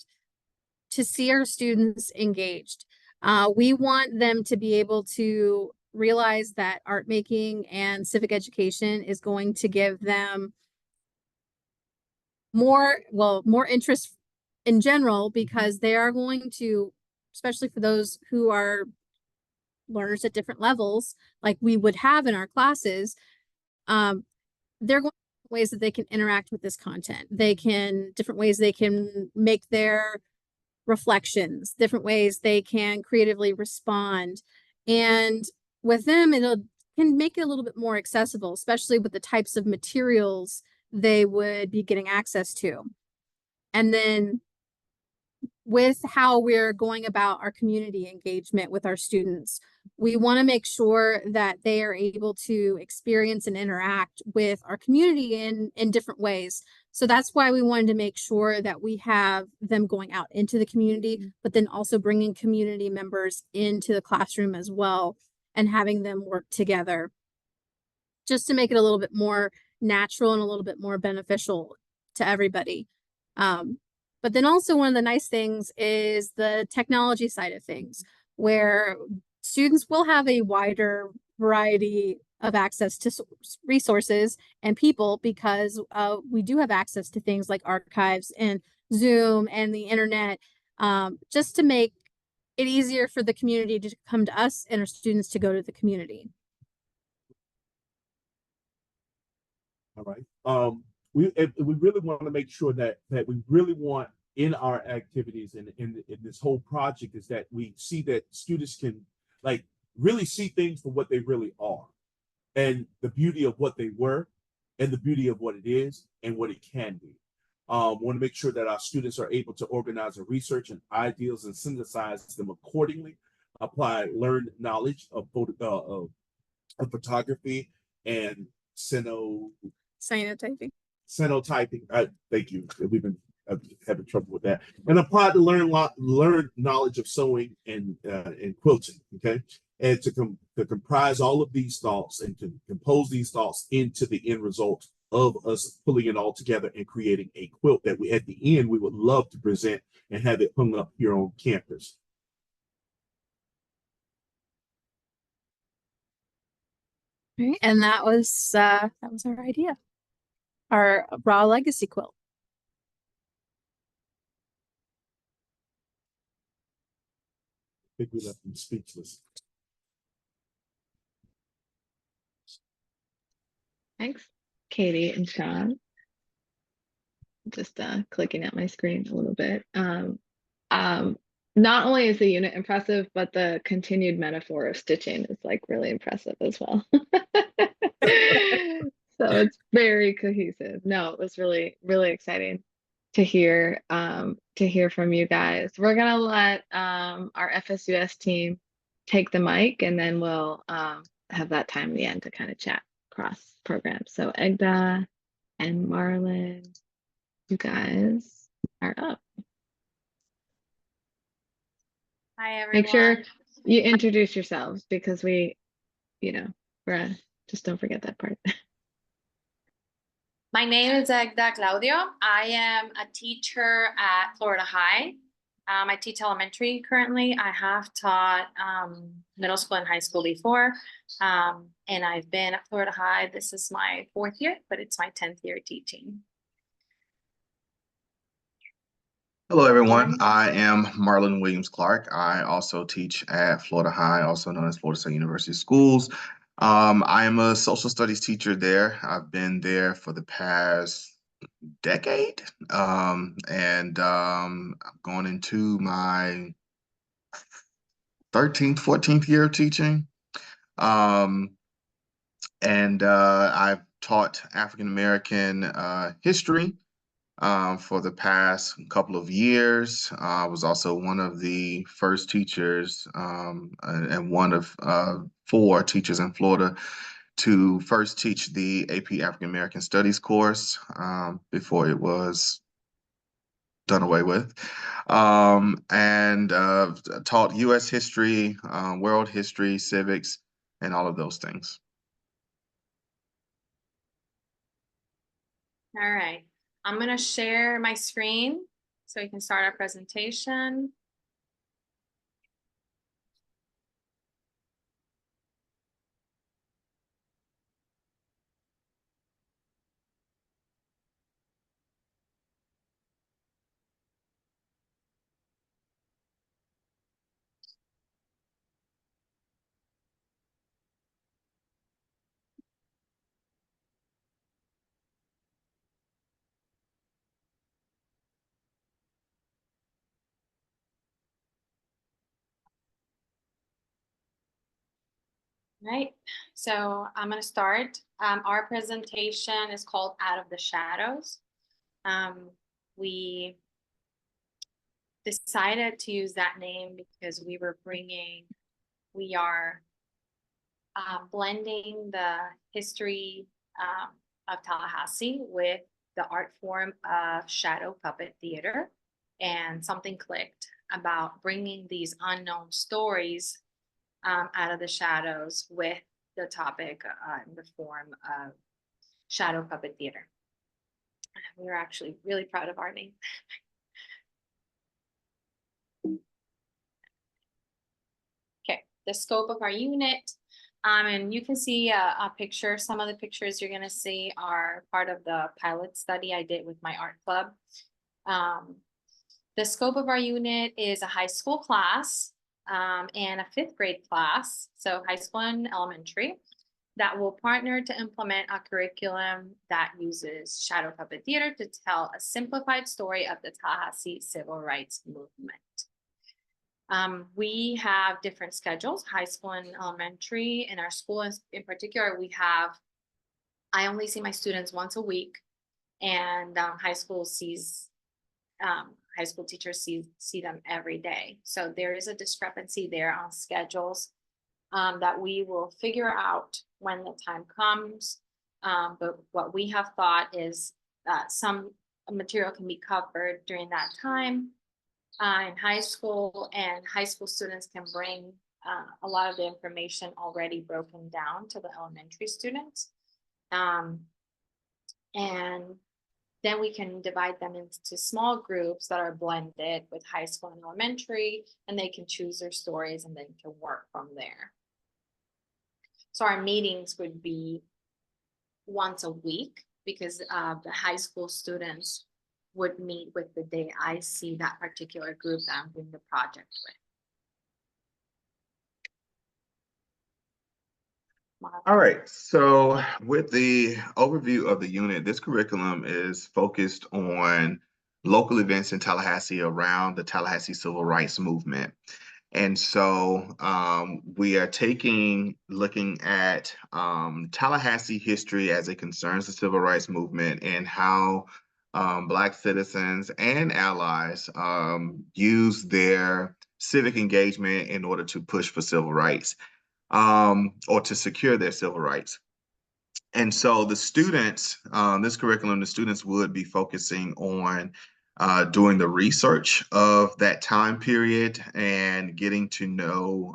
[SPEAKER 5] to see our students engaged. We want them to be able to realize that art making and civic education is going to give them more interest in general, because they are going to, especially for those who are learners at different levels, like we would have in our classes, they're going to ways that they can interact with this content. Different ways they can make their reflections, different ways they can creatively respond. And with them, can make it a little bit more accessible, especially with the types of materials they would be getting access to. And then with how we're going about our community engagement with our students, we want to make sure that they are able to experience and interact with our community in different ways. So that's why we wanted to make sure that we have them going out into the community, but then also bringing community members into the classroom as well and having them work together, just to make it a little bit more natural and a little bit more beneficial to everybody. But then also one of the nice things is the technology side of things, where students will have a wider variety of access to resources and people, because we do have access to things like archives and Zoom and the internet, just to make it easier for the community to come to us and our students to go to the community.
[SPEAKER 6] All right. We really want to make sure that we really want in our activities and in this whole project is that we see that students can like really see things for what they really are, and the beauty of what they were, and the beauty of what it is and what it can be. Want to make sure that our students are able to organize their research and ideas and synthesize them accordingly, apply learned knowledge of photography and
[SPEAKER 5] Cyanotyping.
[SPEAKER 6] Thank you. We've been having trouble with that. And apply to learn knowledge of sewing and quilting. Okay, and to comprise all of these thoughts and to compose these thoughts into the end result of us pulling it all together and creating a quilt that we, at the end, we would love to present and have it hung up here on campus.
[SPEAKER 5] Right, and that was our idea, our raw legacy quilt.
[SPEAKER 6] I think we left them speechless.
[SPEAKER 1] Thanks, Katie and Sean. Just clicking at my screen a little bit. Not only is the unit impressive, but the continued metaphor of stitching is like really impressive as well. So it's very cohesive. No, it was really, really exciting. to hear from you guys. We're gonna let our FSUS team take the mic, and then we'll have that time at the end to kind of chat across programs. So Egda and Marlon, you guys are up.
[SPEAKER 7] Hi, everyone.
[SPEAKER 1] Make sure you introduce yourselves, because we're just don't forget that part.
[SPEAKER 7] My name is Egda Claudio. I am a teacher at Florida High. I teach elementary currently. I have taught middle school and high school before. And I've been at Florida High. This is my 4th year, but it's my 10th year teaching.
[SPEAKER 8] Hello, everyone. I am Marlon Williams Clark. I also teach at Florida High, also known as Florida State University Schools. I am a social studies teacher there. I've been there for the past decade, and I'm going into my 13th, 14th year of teaching. I've taught African American history for the past couple of years. I was also one of the first teachers and one of 4 teachers in Florida to first teach the AP African American Studies course before it was done away with. Taught US history, world history, civics, and all of those things.
[SPEAKER 7] All right. I'm going to share my screen so we can start our presentation. Right, so I'm going to start. Our presentation is called Out of the Shadows. We decided to use that name because we are blending the history of Tallahassee with the art form of shadow puppet theater, and something clicked about bringing these unknown stories out of the shadows with the topic in the form of shadow puppet theater. We're actually really proud of our name. Okay, the scope of our unit. And you can see a picture. Some of the pictures you're going to see are part of the pilot study I did with my art club. The scope of our unit is a high school class and a 5th grade class, so high school and elementary, that will partner to implement a curriculum that uses shadow puppet theater to tell a simplified story of the Tallahassee civil rights movement. We have different schedules, high school and elementary. In our school in particular, I only see my students once a week, and high school teachers see them every day. So there is a discrepancy there on schedules that we will figure out when the time comes. But what we have thought is that some material can be covered during that time in high school, and high school students can bring a lot of the information already broken down to the elementary students. And then we can divide them into small groups that are blended with high school and elementary, and they can choose their stories and then can work from there. So our meetings would be once a week, because the high school students would meet with the day I see that particular group that I'm doing the project with.
[SPEAKER 8] All right, so with the overview of the unit, this curriculum is focused on local events in Tallahassee around the Tallahassee Civil Rights Movement. And so we are looking at Tallahassee history as it concerns the Civil Rights Movement, and how Black citizens and allies use their civic engagement in order to push for civil rights or to secure their civil rights. And so the students, this curriculum, the students would be focusing on doing the research of that time period and getting to know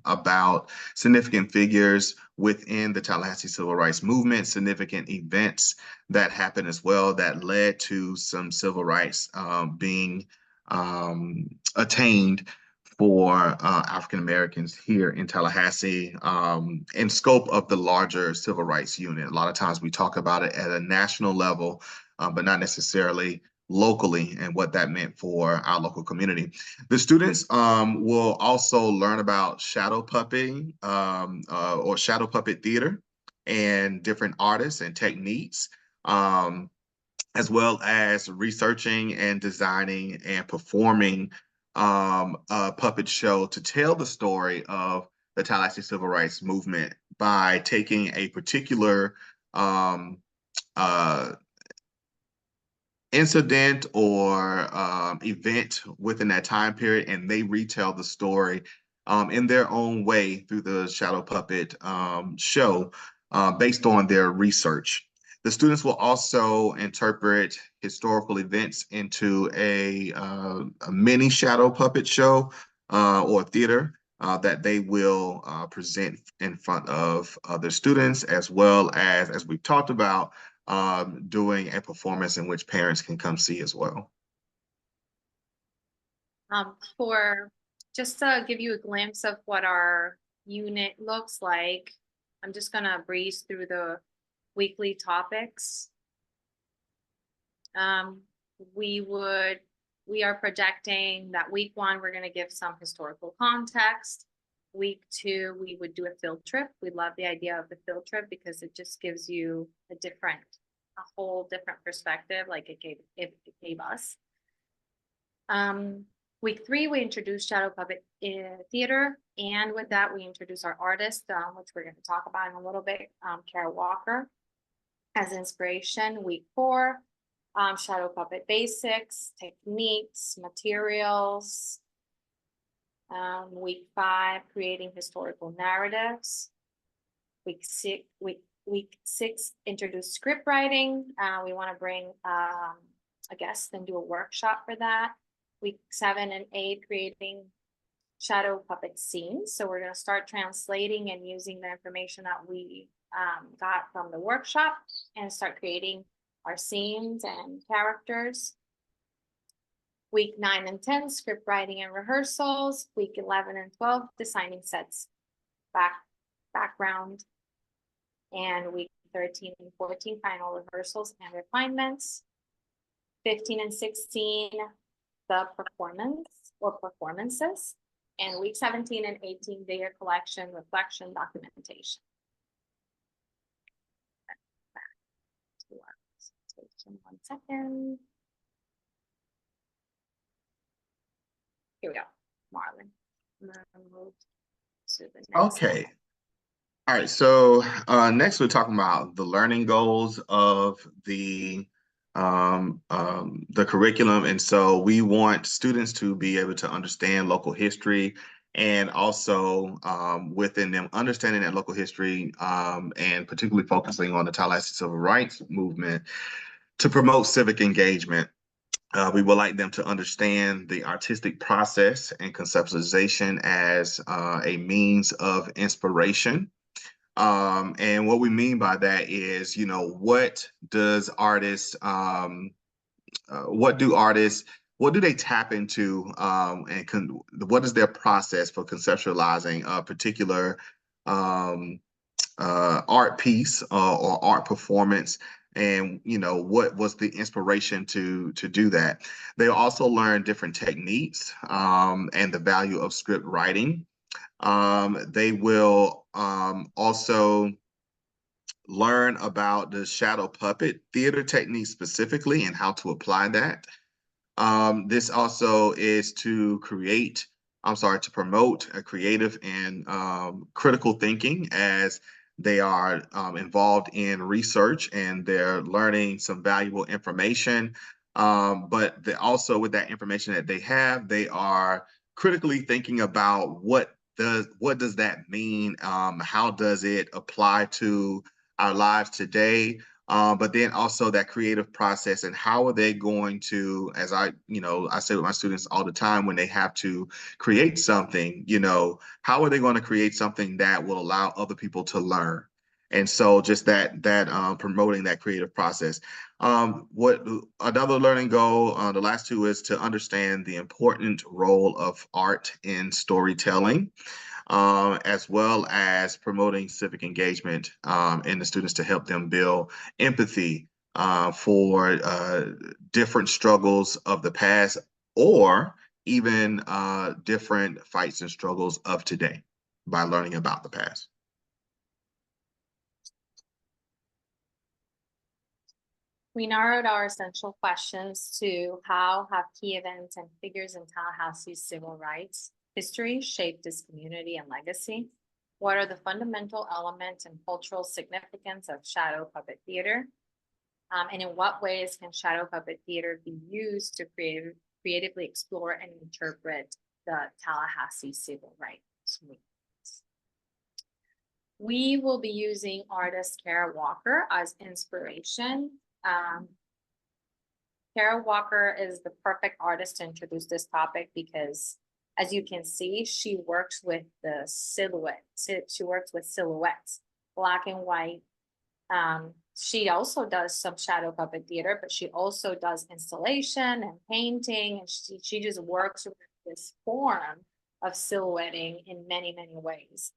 [SPEAKER 8] about significant figures within the Tallahassee Civil Rights Movement, significant events that happened as well that led to some civil rights being attained for African Americans here in Tallahassee in scope of the larger civil rights unit. A lot of times we talk about it at a national level, but not necessarily locally and what that meant for our local community. The students will also learn about shadow puppeting or shadow puppet theater and different artists and techniques. As well as researching and designing and performing a puppet show to tell the story of the Tallahassee Civil Rights Movement by taking a particular um, uh, incident or event within that time period, and they retell the story in their own way through the shadow puppet show based on their research. The students will also interpret historical events into a mini shadow puppet show or theater that they will present in front of other students, as well as we've talked about, doing a performance in which parents can come see as well.
[SPEAKER 7] For just to give you a glimpse of what our unit looks like, I'm just gonna breeze through the weekly topics. We are projecting that week 1, we're gonna give some historical context. Week 2, we would do a field trip. We love the idea of the field trip because it just gives you a whole different perspective, like it gave us. Week 3, we introduced shadow puppet theater, and with that, we introduce our artist, which we're going to talk about in a little bit, Kara Walker, as inspiration. Week 4, shadow puppet basics, techniques, materials. Week 5, creating historical narratives. Week 6, introduce script writing. We want to bring a guest and do a workshop for that. Week 7 and 8, creating shadow puppet scenes. So we're going to start translating and using the information that we got from the workshop and start creating our scenes and characters. Week 9 and 10, script writing and rehearsals. Week 11 and 12, designing sets, background. And week 13 and 14, final rehearsals and refinements. 15 and 16, the performance or performances. And week 17 and 18, data collection, reflection, documentation. Back to our presentation, 1 second. Here we go, Marlon. I'm gonna move to the next
[SPEAKER 8] Okay.
[SPEAKER 7] slide.
[SPEAKER 8] All right, so next we're talking about the learning goals of the curriculum. And so we want students to be able to understand local history, and also within them understanding that local history and particularly focusing on the Tallahassee Civil Rights Movement, to promote civic engagement. We would like them to understand the artistic process and conceptualization as a means of inspiration. And what we mean by that is, what does artists, what do they tap into, and what is their process for conceptualizing a particular art piece or art performance? And what was the inspiration to do that? They'll also learn different techniques and the value of script writing. They will also learn about the shadow puppet theater technique specifically and how to apply that. This also is to promote a creative and critical thinking, as They are involved in research and they're learning some valuable information. But they also, with that information that they have, they are critically thinking about what does that mean? How does it apply to our lives today? But then also that creative process and how are they going to, as I say with my students all the time when they have to create something, how are they going to create something that will allow other people to learn? And so just that promoting that creative process. What another learning goal, the last two, is to understand the important role of art in storytelling, as well as promoting civic engagement in the students to help them build empathy for different struggles of the past, or even different fights and struggles of today by learning about the past.
[SPEAKER 7] We narrowed our essential questions to how have key events and figures in Tallahassee's civil rights history shaped this community and legacy? What are the fundamental elements and cultural significance of shadow puppet theater? And in what ways can shadow puppet theater be used to creatively explore and interpret the Tallahassee civil rights movement? We will be using artist Kara Walker as inspiration. Kara Walker is the perfect artist to introduce this topic because, as you can see, she works with the silhouette. She works with silhouettes, black and white. She also does some shadow puppet theater, but she also does installation and painting, and she just works with this form of silhouetting in many, many ways.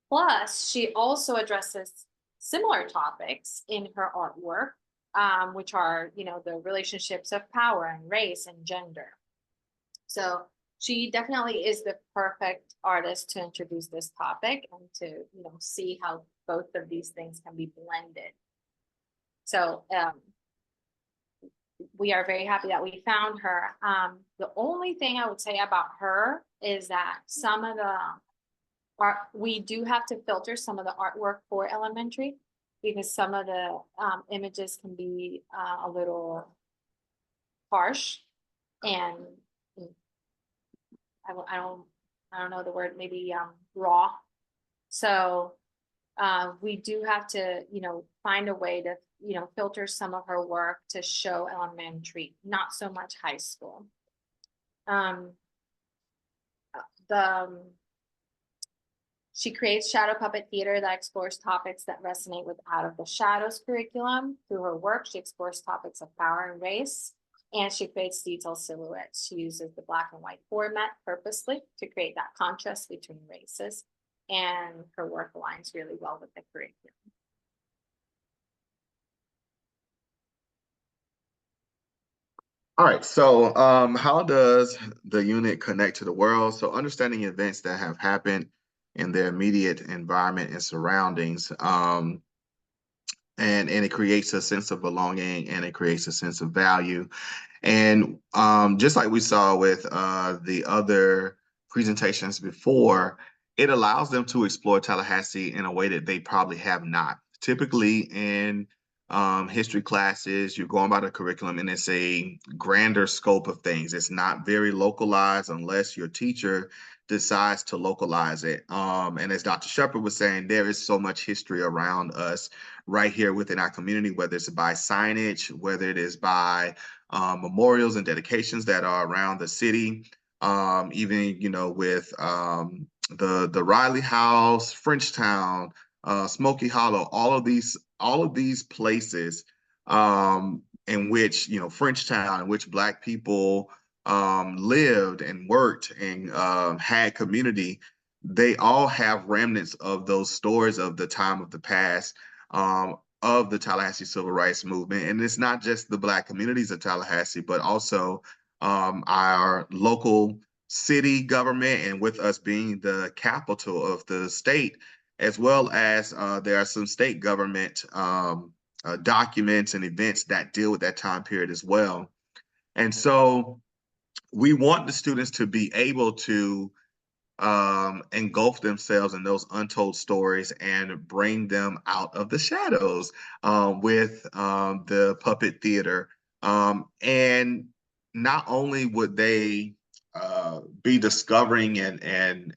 [SPEAKER 7] Plus, she also addresses similar topics in her artwork, which are, the relationships of power and race and gender. So she definitely is the perfect artist to introduce this topic and to, see how both of these things can be blended. So we are very happy that we found her. The only thing I would say about her is that some of the art, we do have to filter some of the artwork for elementary, because some of the images can be a little harsh, and I don't know the word, maybe raw. So we do have to, find a way to, filter some of her work to show elementary, not so much high school. She creates shadow puppet theater that explores topics that resonate with Out of the Shadows curriculum. Through her work, she explores topics of power and race, and she creates detailed silhouettes. She uses the black and white format purposely to create that contrast between races, and her work aligns really well with the curriculum.
[SPEAKER 8] All right, so how does the unit connect to the world? So understanding events that have happened in their immediate environment and surroundings, and it creates a sense of belonging, and it creates a sense of value. And just like we saw with the other presentations before, it allows them to explore Tallahassee in a way that they probably have not. Typically in history classes, you're going by the curriculum and it's a grander scope of things. It's not very localized unless your teacher decides to localize it. And as Dr. Shepard was saying, there is so much history around us right here within our community, whether it's by signage, whether it is by memorials and dedications that are around the city, even with the Riley House, Frenchtown, Smoky Hollow, all of these places in which Frenchtown, in which Black people lived and worked and had community. They all have remnants of those stories of the time of the past. Of the Tallahassee Civil Rights Movement. And it's not just the Black communities of Tallahassee, but also our local city government, and with us being the capital of the state, as well as there are some state government documents and events that deal with that time period as well. And so we want the students to be able to engulf themselves in those untold stories and bring them out of the shadows with the puppet theater. And not only would they be discovering and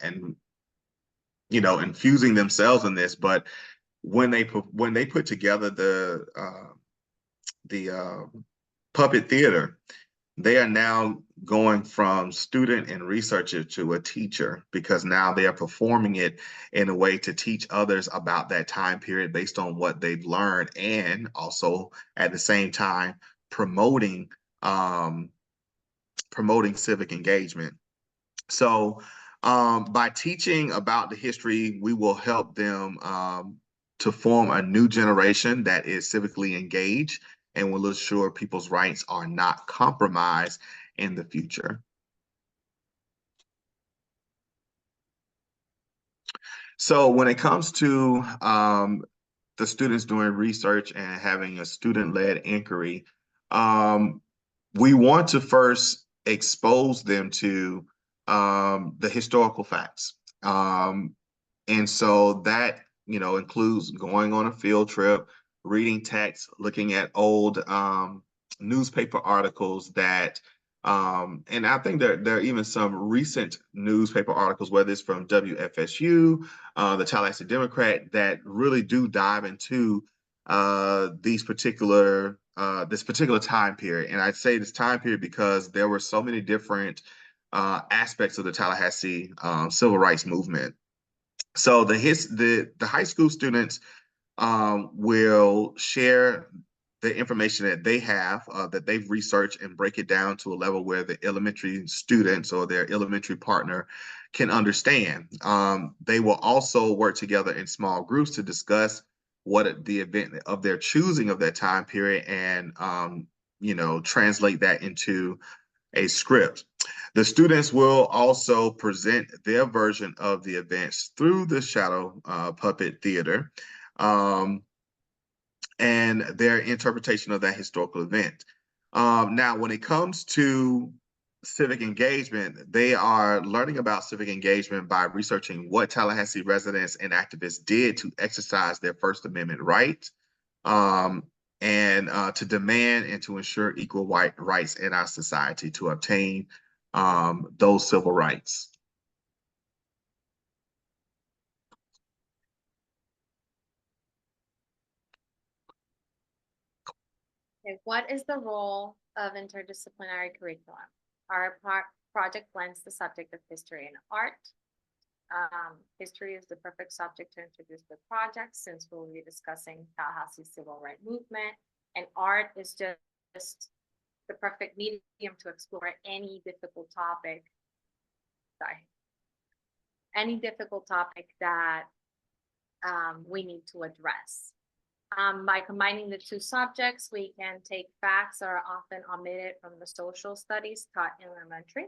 [SPEAKER 8] infusing themselves in this, but when they put together the puppet theater, they are now going from student and researcher to a teacher, because now they are performing it in a way to teach others about that time period based on what they've learned, and also at the same time promoting promoting civic engagement. So by teaching about the history, we will help them to form a new generation that is civically engaged and will ensure people's rights are not compromised in the future. So when it comes to the students doing research and having a student-led inquiry, we want to first expose them to the historical facts. And so that, includes going on a field trip, reading text, looking at old newspaper articles that, and I think there are even some recent newspaper articles, whether it's from WFSU, the Tallahassee Democrat, that really do dive into this particular time period. And I'd say this time period because there were so many different aspects of the Tallahassee civil rights movement. So the high school students will share the information that they have, that they've researched, and break it down to a level where the elementary students or their elementary partner can understand. They will also work together in small groups to discuss what the event of their choosing of that time period, and translate that into a script. The students will also present their version of the events through the shadow puppet theater, and their interpretation of that historical event. Now, when it comes to civic engagement, they are learning about civic engagement by researching what Tallahassee residents and activists did to exercise their First Amendment right, and to demand and to ensure equal rights in our society, to obtain those civil rights.
[SPEAKER 7] Okay, what is the role of interdisciplinary curriculum? Our project blends the subject of history and art. History is the perfect subject to introduce the project, since we'll be discussing Tallahassee's civil rights movement, and art is just the perfect medium to explore any difficult topic. Any difficult topic that we need to address. By combining the two subjects, we can take facts that are often omitted from the social studies taught in elementary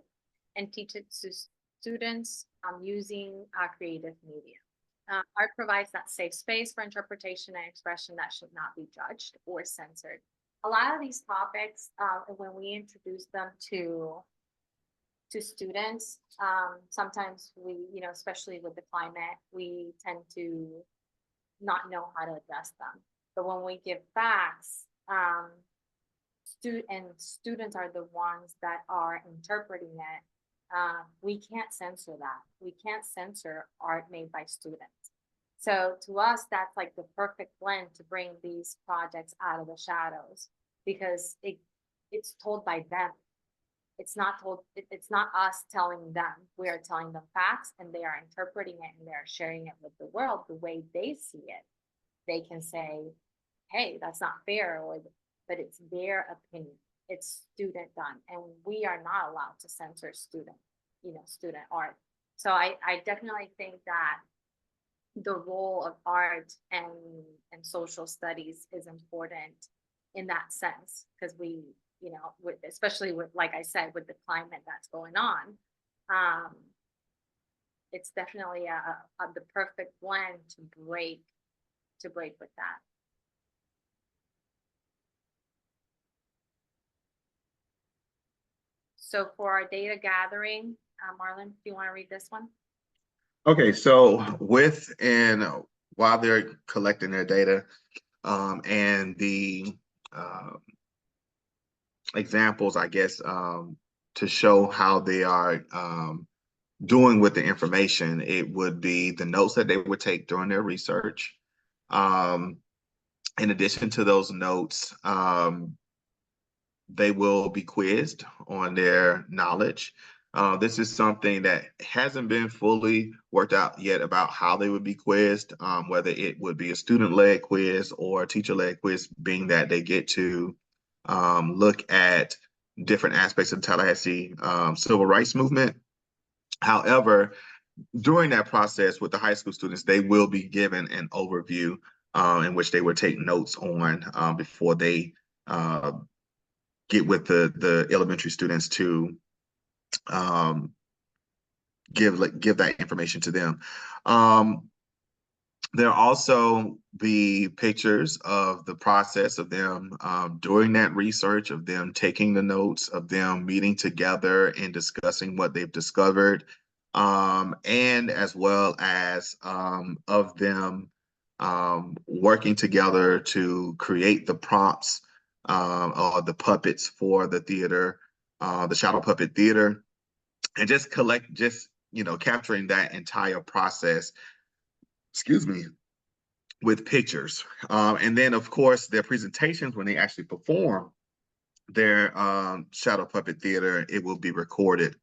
[SPEAKER 7] and teach it to students using creative media. Art provides that safe space for interpretation and expression that should not be judged or censored. A lot of these topics, when we introduce them to students, sometimes we, especially with the climate, we tend to not know how to address them. But when we give facts, students are the ones that are interpreting it. We can't censor that. We can't censor art made by students. So to us, that's like the perfect blend to bring these projects out of the shadows, because it's told by them. It's not us telling them. We are telling them facts, and they are interpreting it, and they're sharing it with the world the way they see it. They can say, hey, that's not fair, but it's their opinion. It's student done, and we are not allowed to censor student art. So I definitely think that the role of art and social studies is important in that sense, because we, especially with, like I said, with the climate that's going on, it's definitely the perfect blend to break with that. So for our data gathering, Marlon, do you want to read this one?
[SPEAKER 8] Okay, so while they're collecting their data, and the examples, I guess, to show how they are doing with the information, it would be the notes that they would take during their research. In addition to those notes, they will be quizzed on their knowledge. This is something that hasn't been fully worked out yet about how they would be quizzed, whether it would be a student-led quiz or a teacher-led quiz, being that they get to look at different aspects of the Tallahassee civil rights movement. However, during that process with the high school students, they will be given an overview in which they would take notes on before they get with the elementary students to give that information to them. There'll also be pictures of the process of them doing that research, of them taking the notes, of them meeting together and discussing what they've discovered, and as well as of them working together to create the prompts or the puppets for the theater, the shadow puppet theater, and just capturing that entire process, excuse me, with pictures. And then, of course, their presentations, when they actually perform their shadow puppet theater, it will be recorded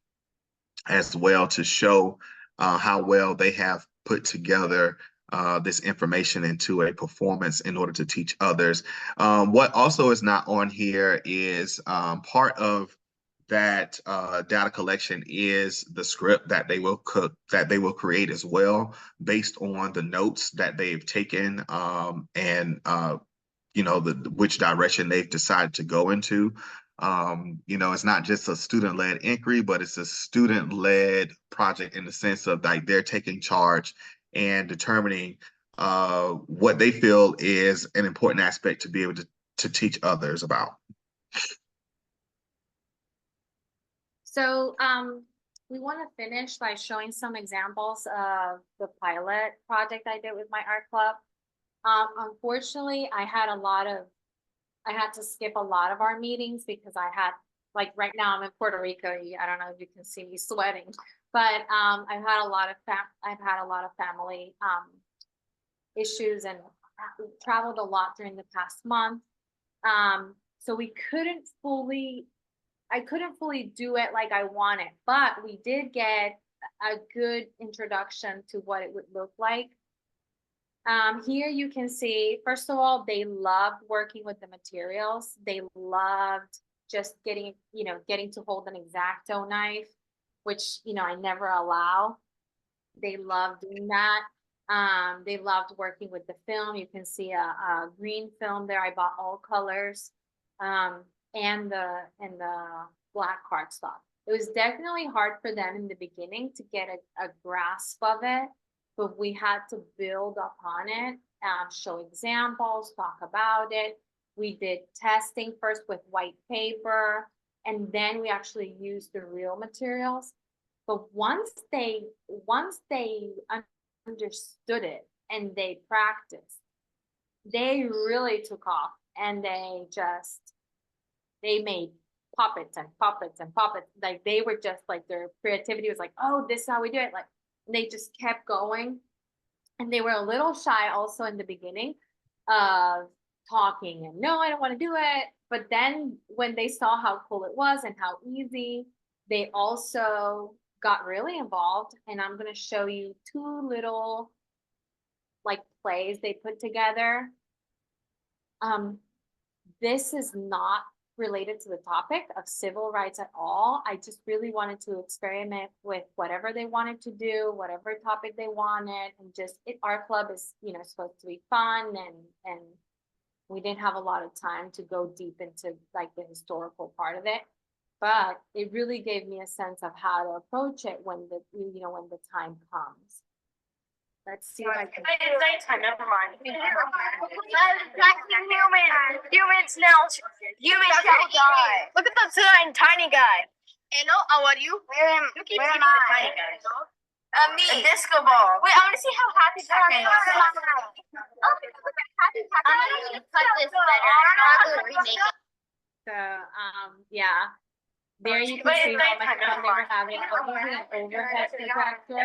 [SPEAKER 8] as well to show how well they have put together this information into a performance in order to teach others. What also is not on here is part of that data collection is the script that they will create as well, based on the notes that they've taken, and which direction they've decided to go into. It's not just a student-led inquiry, but it's a student-led project in the sense of like they're taking charge and determining what they feel is an important aspect to be able to teach others about.
[SPEAKER 7] So we want to finish by showing some examples of the pilot project I did with my art club. Unfortunately, I had to skip a lot of our meetings because like right now I'm in Puerto Rico. I don't know if you can see me sweating, but I've had a lot of family issues and traveled a lot during the past month. So I couldn't fully do it like I wanted, but we did get a good introduction to what it would look like. Here you can see, first of all, they loved working with the materials. They loved just getting to hold an X-Acto knife, which, I never allow. They loved doing that. They loved working with the film. You can see a green film there. I bought all colors. And the black cardstock. It was definitely hard for them in the beginning to get a grasp of it, but we had to build upon it, show examples, talk about it. We did testing first with white paper, and then we actually used the real materials. But once they understood it and they practiced, they really took off, and they made puppets and puppets and puppets. Like they were just like, their creativity was like, oh, this is how we do it. Like they just kept going. And they were a little shy also in the beginning of talking and no, I don't want to do it. But then when they saw how cool it was and how easy, they also got really involved. And I'm going to show you two little like plays they put together. This is not related to the topic of civil rights at all. I just really wanted to experiment with whatever they wanted to do, whatever topic they wanted, and our club is, supposed to be fun, and we didn't have a lot of time to go deep into like the historical part of it, but it really gave me a sense of how to approach it when the time comes. Let's see if I can.
[SPEAKER 9] It's nighttime, never mind. Humans now. Humans shall die. Look at the tiny guy. Hello, how are you? Where am I? Tiny guy. Me. A disco ball. Wait, I want to see how happy Pac-Man looks. Happy Pac-Man. I'm gonna cut this better. Probably remake it.
[SPEAKER 7] So, yeah. There you can see how much fun they were having. Overhead projector.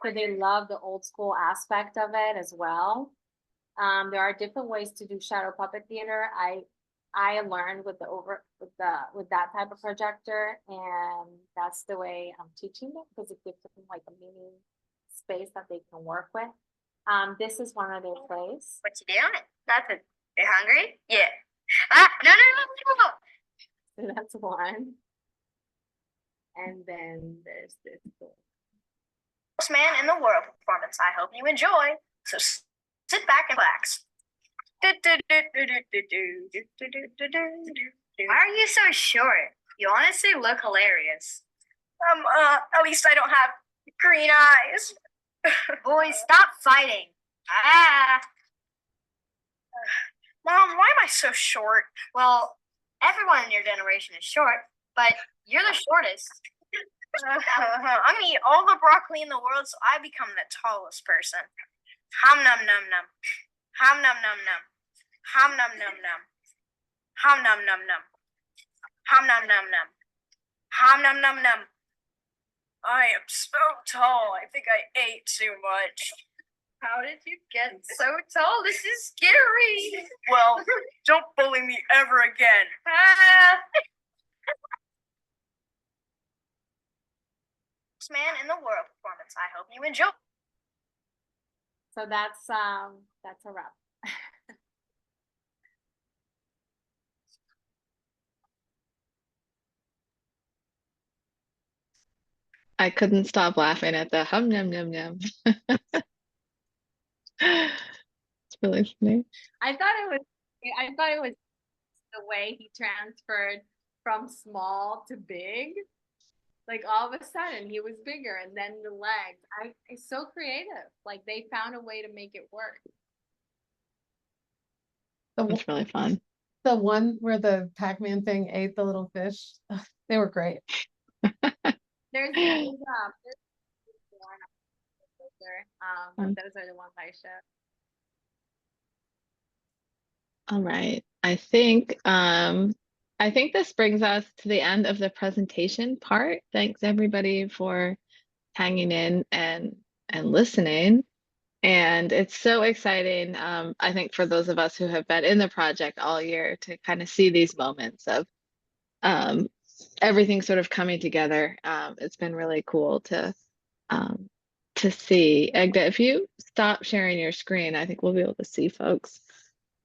[SPEAKER 7] So they love the old school aspect of it as well. There are different ways to do shadow puppet theater. I learned with with that type of projector, and that's the way I'm teaching it because it gives them like a mini space that they can work with. This is one of their plays.
[SPEAKER 9] What you doing? Nothing. You hungry? Yeah. Ah, no.
[SPEAKER 7] So that's one. And then there's this.
[SPEAKER 9] Best man in the world performance. I hope you enjoy. So sit back and relax. Why are you so short? You honestly look hilarious. At least I don't have green eyes. Boys, stop fighting. Mom, why am I so short? Well, everyone in your generation is short, but you're the shortest. I'm gonna eat all the broccoli in the world so I become the tallest person. Hum num num num. Hum num num num. Hum num num num. Hum num num num. Hum num num num. Hum num num num. I am so tall. I think I ate too much. How did you get so tall? This is scary. Well, don't bully me ever again. Best man in the world performance. I hope you enjoy.
[SPEAKER 7] So that's a wrap.
[SPEAKER 1] I couldn't stop laughing at the hum num num num. It's really funny.
[SPEAKER 7] I thought it was the way he transferred from small to big. Like all of a sudden he was bigger, and then the legs. It's so creative. Like they found a way to make it work.
[SPEAKER 1] It's really fun.
[SPEAKER 2] The one where the Pac-Man thing ate the little fish, they were great.
[SPEAKER 7] There's more. But those are the ones I showed.
[SPEAKER 1] All right. I think this brings us to the end of the presentation part. Thanks everybody for hanging in and listening. And it's so exciting, I think, for those of us who have been in the project all year to kind of see these moments of everything sort of coming together. It's been really cool to see. Agda, if you stop sharing your screen, I think we'll be able to see folks.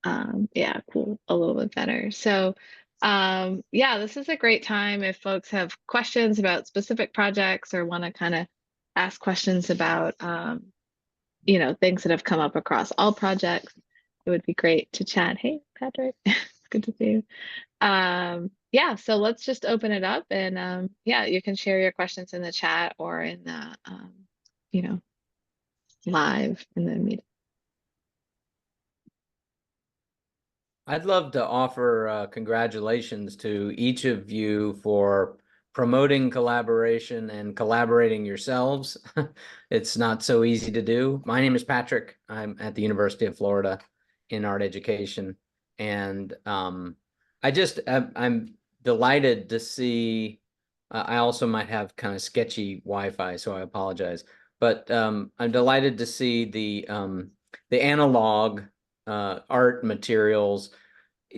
[SPEAKER 1] Yeah, cool, a little bit better. So yeah, this is a great time if folks have questions about specific projects or want to kind of ask questions about you know, things that have come up across all projects. It would be great to chat. Hey, Patrick, it's good to see you. Yeah, so let's just open it up, and yeah, you can share your questions in the chat or in the you know, live in the meeting.
[SPEAKER 10] I'd love to offer congratulations to each of you for promoting collaboration and collaborating yourselves. It's not so easy to do. My name is Patrick. I'm at the University of Florida in art education. And I'm delighted to see, I also might have kind of sketchy Wi-Fi, so I apologize. But I'm delighted to see the analog art materials,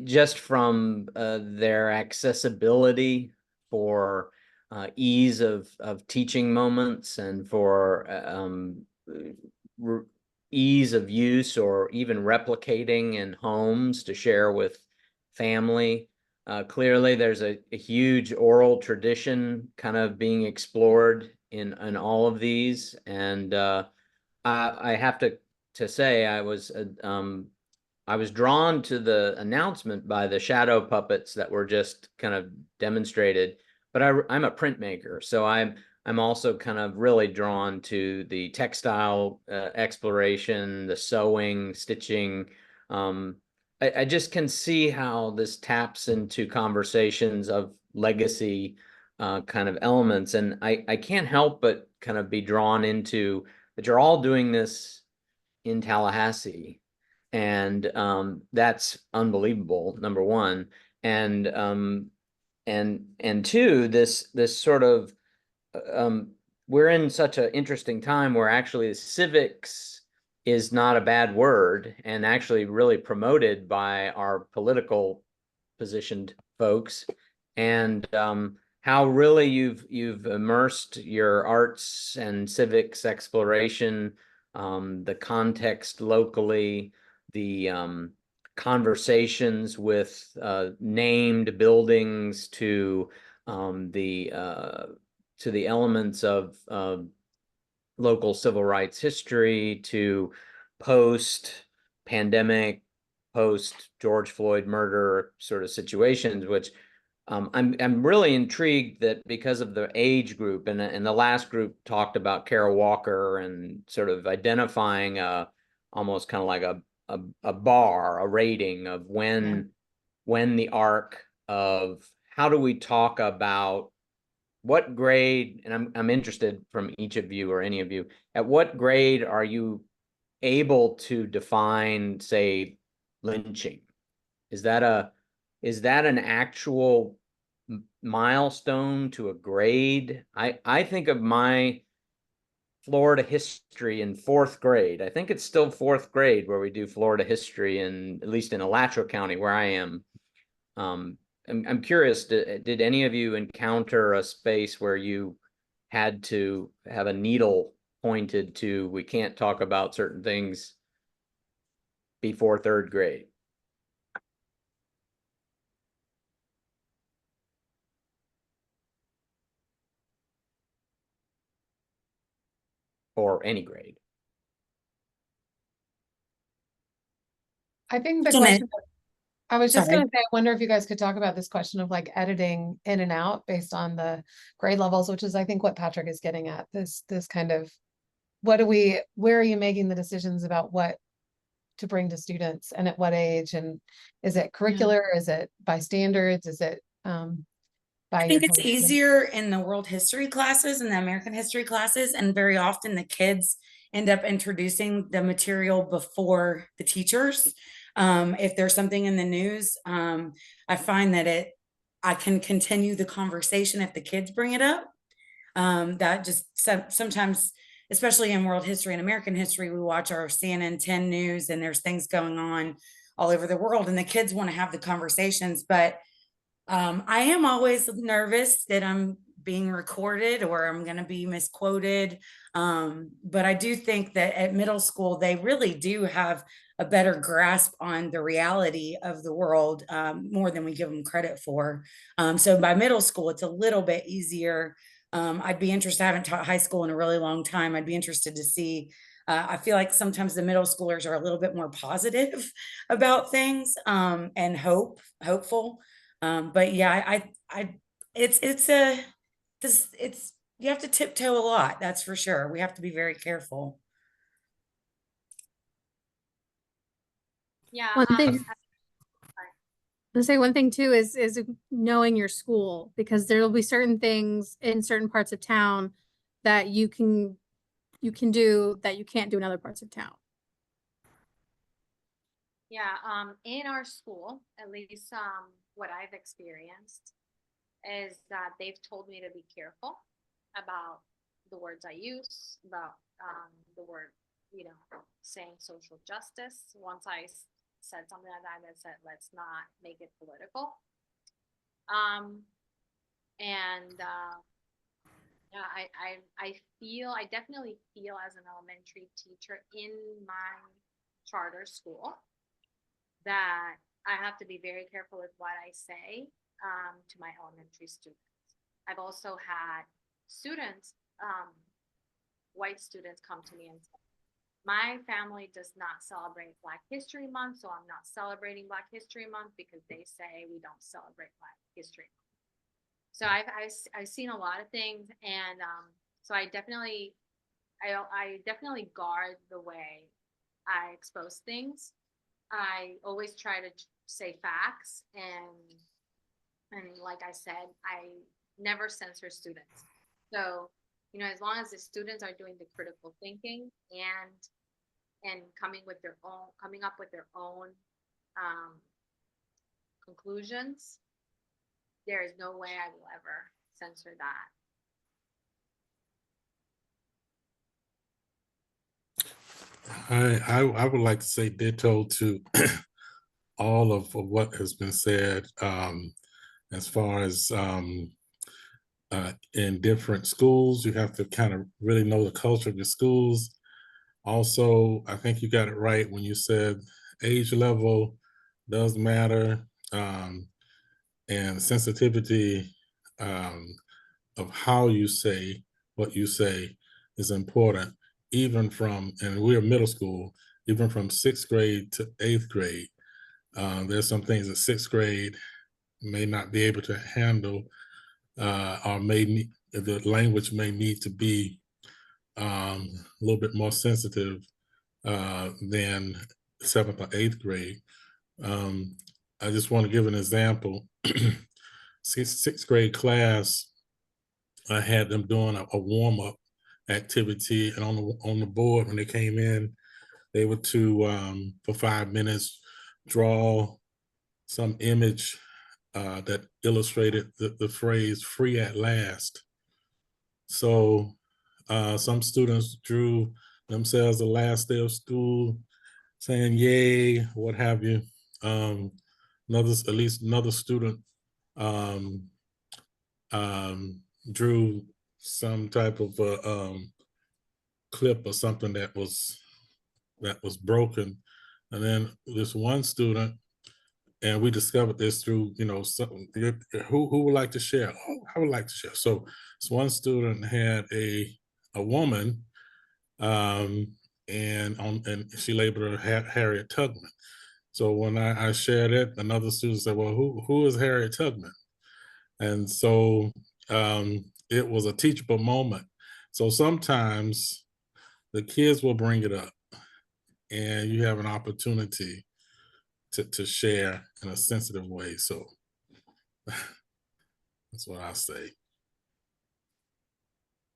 [SPEAKER 10] just from their accessibility for ease of teaching moments and for ease of use or even replicating in homes to share with family. Clearly, there's a huge oral tradition kind of being explored in all of these, and I have to say I was drawn to the announcement by the shadow puppets that were just kind of demonstrated, but I'm a printmaker, so I'm also kind of really drawn to the textile exploration, the sewing, stitching. I just can see how this taps into conversations of legacy kind of elements. And I can't help but kind of be drawn into that you're all doing this in Tallahassee. And that's unbelievable, number one. And two, this sort of we're in such an interesting time where actually civics is not a bad word and actually really promoted by our political positioned folks. And how really you've immersed your arts and civics exploration, the context locally, the conversations with named buildings to the elements of local civil rights history to post-pandemic, post-George Floyd murder sort of situations, which I'm really intrigued that because of the age group, and the last group talked about Kara Walker and sort of identifying almost kind of like a bar, a rating of when the arc of how do we talk about what grade, and I'm interested from each of you or any of you, at what grade are you able to define, say, lynching? Is that an actual milestone to a grade? I think of my Florida history in fourth grade. I think it's still fourth grade where we do Florida history, at least in Alachua County where I am. I'm curious, did any of you encounter a space where you had to have a needle pointed to, we can't talk about certain things before third grade? Or any grade?
[SPEAKER 2] I think the
[SPEAKER 4] Go ahead.
[SPEAKER 2] question, I was just
[SPEAKER 4] Sorry.
[SPEAKER 2] gonna say, I wonder if you guys could talk about this question of like editing in and out based on the grade levels, which is I think what Patrick is getting at, this kind of, where are you making the decisions about what to bring to students and at what age? And is it curricular? Is it by standards? Is it by
[SPEAKER 4] I think
[SPEAKER 2] your
[SPEAKER 4] it's
[SPEAKER 2] curriculum?
[SPEAKER 4] easier in the world history classes and the American history classes, and very often the kids end up introducing the material before the teachers. If there's something in the news, I find that I can continue the conversation if the kids bring it up. That just sometimes, especially in world history and American history, we watch our CNN 10 news and there's things going on all over the world and the kids want to have the conversations, but I am always nervous that I'm being recorded or I'm going to be misquoted. But I do think that at middle school, they really do have a better grasp on the reality of the world, more than we give them credit for. So by middle school, it's a little bit easier. I'd be interested, I haven't taught high school in a really long time. I'd be interested to see. I feel like sometimes the middle schoolers are a little bit more positive about things, and hopeful. But yeah, it's you have to tiptoe a lot. That's for sure. We have to be very careful.
[SPEAKER 7] Yeah.
[SPEAKER 5] One thing, I'll say one thing too is knowing your school, because there will be certain things in certain parts of town that you can do that you can't do in other parts of town.
[SPEAKER 7] Yeah, in our school, at least what I've experienced is that they've told me to be careful about the words I use, about the word, saying social justice. Once I said something like that, I said, let's not make it political. Yeah, I definitely feel as an elementary teacher in my charter school that I have to be very careful with what I say to my elementary students. I've also had students, white students, come to me and say, my family does not celebrate Black History Month, so I'm not celebrating Black History Month because they say we don't celebrate Black History Month. So I've seen a lot of things, and so I definitely guard the way I expose things. I always try to say facts, and like I said, I never censor students. So, you know, as long as the students are doing the critical thinking and coming up with their own conclusions, there is no way I will ever censor that.
[SPEAKER 3] I would like to say ditto to all of what has been said, as far as in different schools, you have to kind of really know the culture of your schools. Also, I think you got it right when you said age level does matter, and sensitivity of how you say what you say is important, even from, and we're middle school, even from 6th grade to 8th grade. There's some things that 6th grade may not be able to handle, or the language may need to be a little bit more sensitive than 7th or 8th grade. I just want to give an example. 6th grade class, I had them doing a warm-up activity, and on the board when they came in, they were to for 5 minutes draw some image that illustrated the phrase "free at last." So some students drew themselves the last day of school, saying "yay," what have you. At least another student drew some type of clip or something that was broken, and then this one student, and we discovered this through, you know, who would like to share? Oh, I would like to share. So this one student had a woman, and she labeled her Harriet Tubman. So when I shared it, another student said, "Well, who is Harriet Tubman?" And so it was a teachable moment. So sometimes the kids will bring it up, and you have an opportunity to share in a sensitive way. So that's what I say.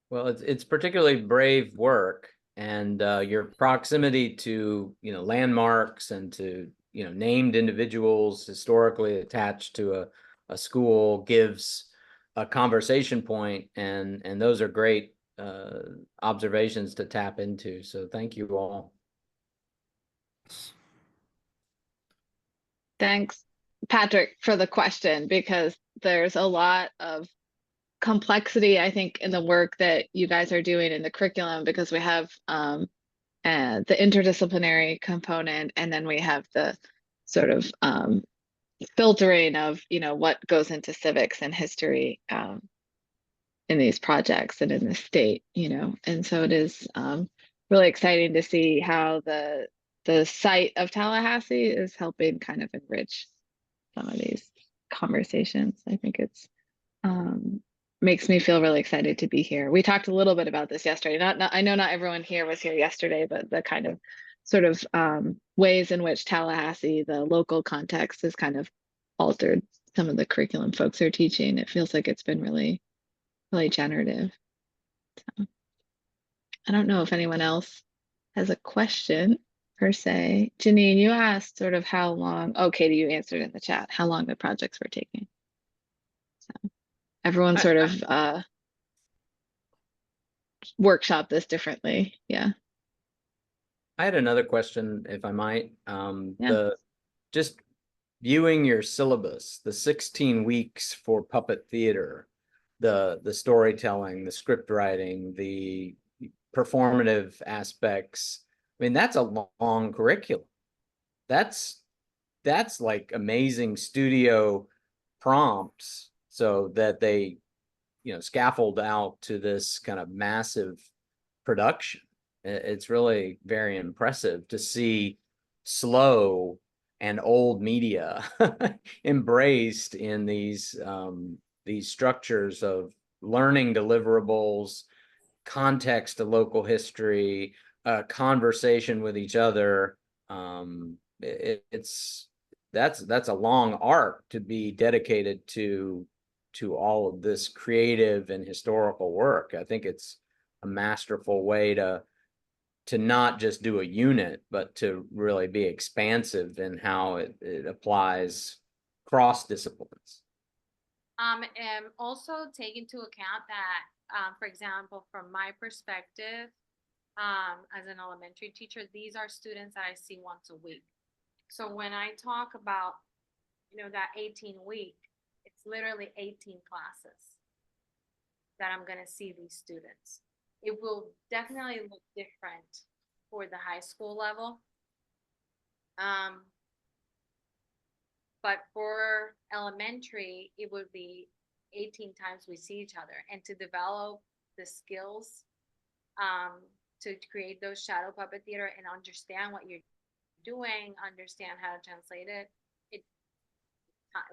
[SPEAKER 10] Well, it's particularly brave work, and your proximity to, you know, landmarks and to, you know, named individuals historically attached to a school gives a conversation point, and those are great observations to tap into. So thank you all.
[SPEAKER 1] Thanks, Patrick, for the question, because there's a lot of complexity, I think, in the work that you guys are doing in the curriculum, because we have the interdisciplinary component, and then we have the sort of filtering of, you know, what goes into civics and history in these projects and in the state, you know. And so it is really exciting to see how the site of Tallahassee is helping kind of enrich some of these conversations. I think it's makes me feel really excited to be here. We talked a little bit about this yesterday. I know not everyone here was here yesterday, but the kind of sort of ways in which Tallahassee, the local context, has kind of altered some of the curriculum folks are teaching. It feels like it's been really, really generative. So, I don't know if anyone else has a question per se. Janine, you asked sort of how long, oh, Katie, you answered in the chat, how long the projects were taking. So everyone sort of workshop this differently. Yeah.
[SPEAKER 10] I had another question, if I might.
[SPEAKER 1] Yeah.
[SPEAKER 10] Just viewing your syllabus, the 16 weeks for puppet theater, the storytelling, the script writing, the performative aspects. I mean, that's a long curriculum. That's like amazing studio prompts, so that they, you know, scaffold out to this kind of massive production. It's really very impressive to see slow and old media embraced in these structures of learning deliverables, context to local history, conversation with each other. That's a long arc to be dedicated to to all of this creative and historical work. I think it's a masterful way to not just do a unit, but to really be expansive in how it applies cross disciplines.
[SPEAKER 7] And also take into account that, for example, from my perspective, as an elementary teacher, these are students that I see once a week. So when I talk about, that 18-week, it's literally 18 classes that I'm going to see these students. It will definitely look different for the high school level. But for elementary, it would be 18 times we see each other, and to develop the skills to create those shadow puppet theater and understand what you're doing, understand how to translate it, it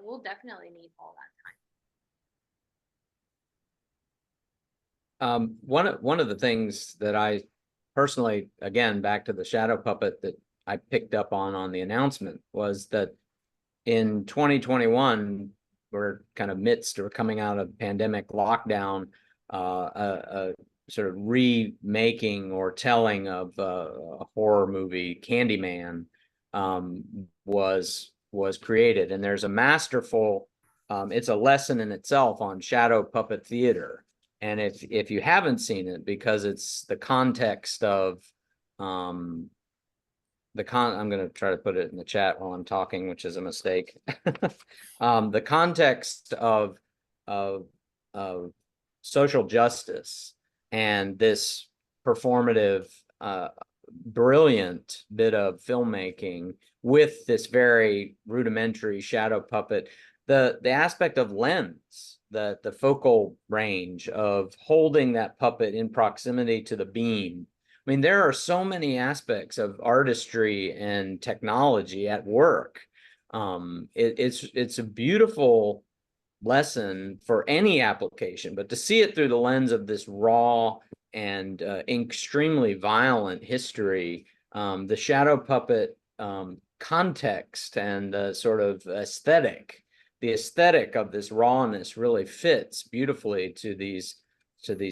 [SPEAKER 7] will definitely need all that time.
[SPEAKER 10] One of the things that I personally, again, back to the shadow puppet that I picked up on the announcement, was that in 2021, we're kind of we're coming out of pandemic lockdown, a sort of remaking or telling of a horror movie, Candyman, was created. And there's a masterful, it's a lesson in itself on shadow puppet theater. And if you haven't seen it, because it's the context of I'm going to try to put it in the chat while I'm talking, which is a mistake. The context of social justice and this performative, brilliant bit of filmmaking with this very rudimentary shadow puppet, the aspect of lens, the focal range of holding that puppet in proximity to the beam. I mean, there are so many aspects of artistry and technology at work. It's a beautiful lesson for any application, but to see it through the lens of this raw and extremely violent history, the shadow puppet context and the sort of the aesthetic of this rawness really fits beautifully to these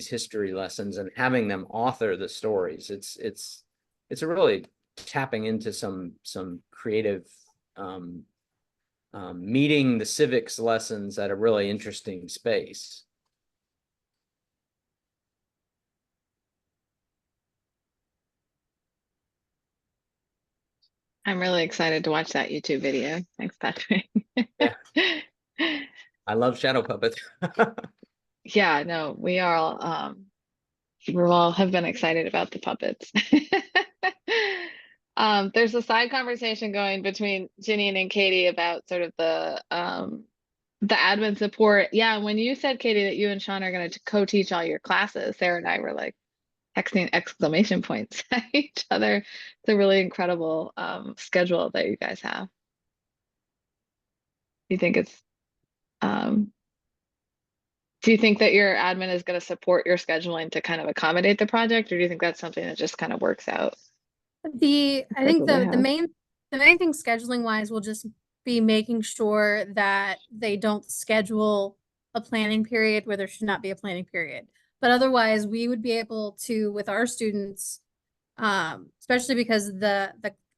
[SPEAKER 10] history lessons, and having them author the stories. It's a really tapping into some creative, meeting the civics lessons at a really interesting space.
[SPEAKER 1] I'm really excited to watch that YouTube video. Thanks, Patrick.
[SPEAKER 10] Yeah. I love shadow puppets.
[SPEAKER 1] Yeah, no, we all have been excited about the puppets. There's a side conversation going between Ginny and Katie about sort of the admin support. Yeah, when you said, Katie, that you and Sean are going to co-teach all your classes, Sarah and I were like texting exclamation points at each other. It's a really incredible schedule that you guys have. Do you think that your admin is going to support your scheduling to kind of accommodate the project, or do you think that's something that just kind of works out?
[SPEAKER 5] I think the main thing scheduling wise will just be making sure that they don't schedule a planning period where there should not be a planning period. But otherwise, we would be able to, with our students, especially because the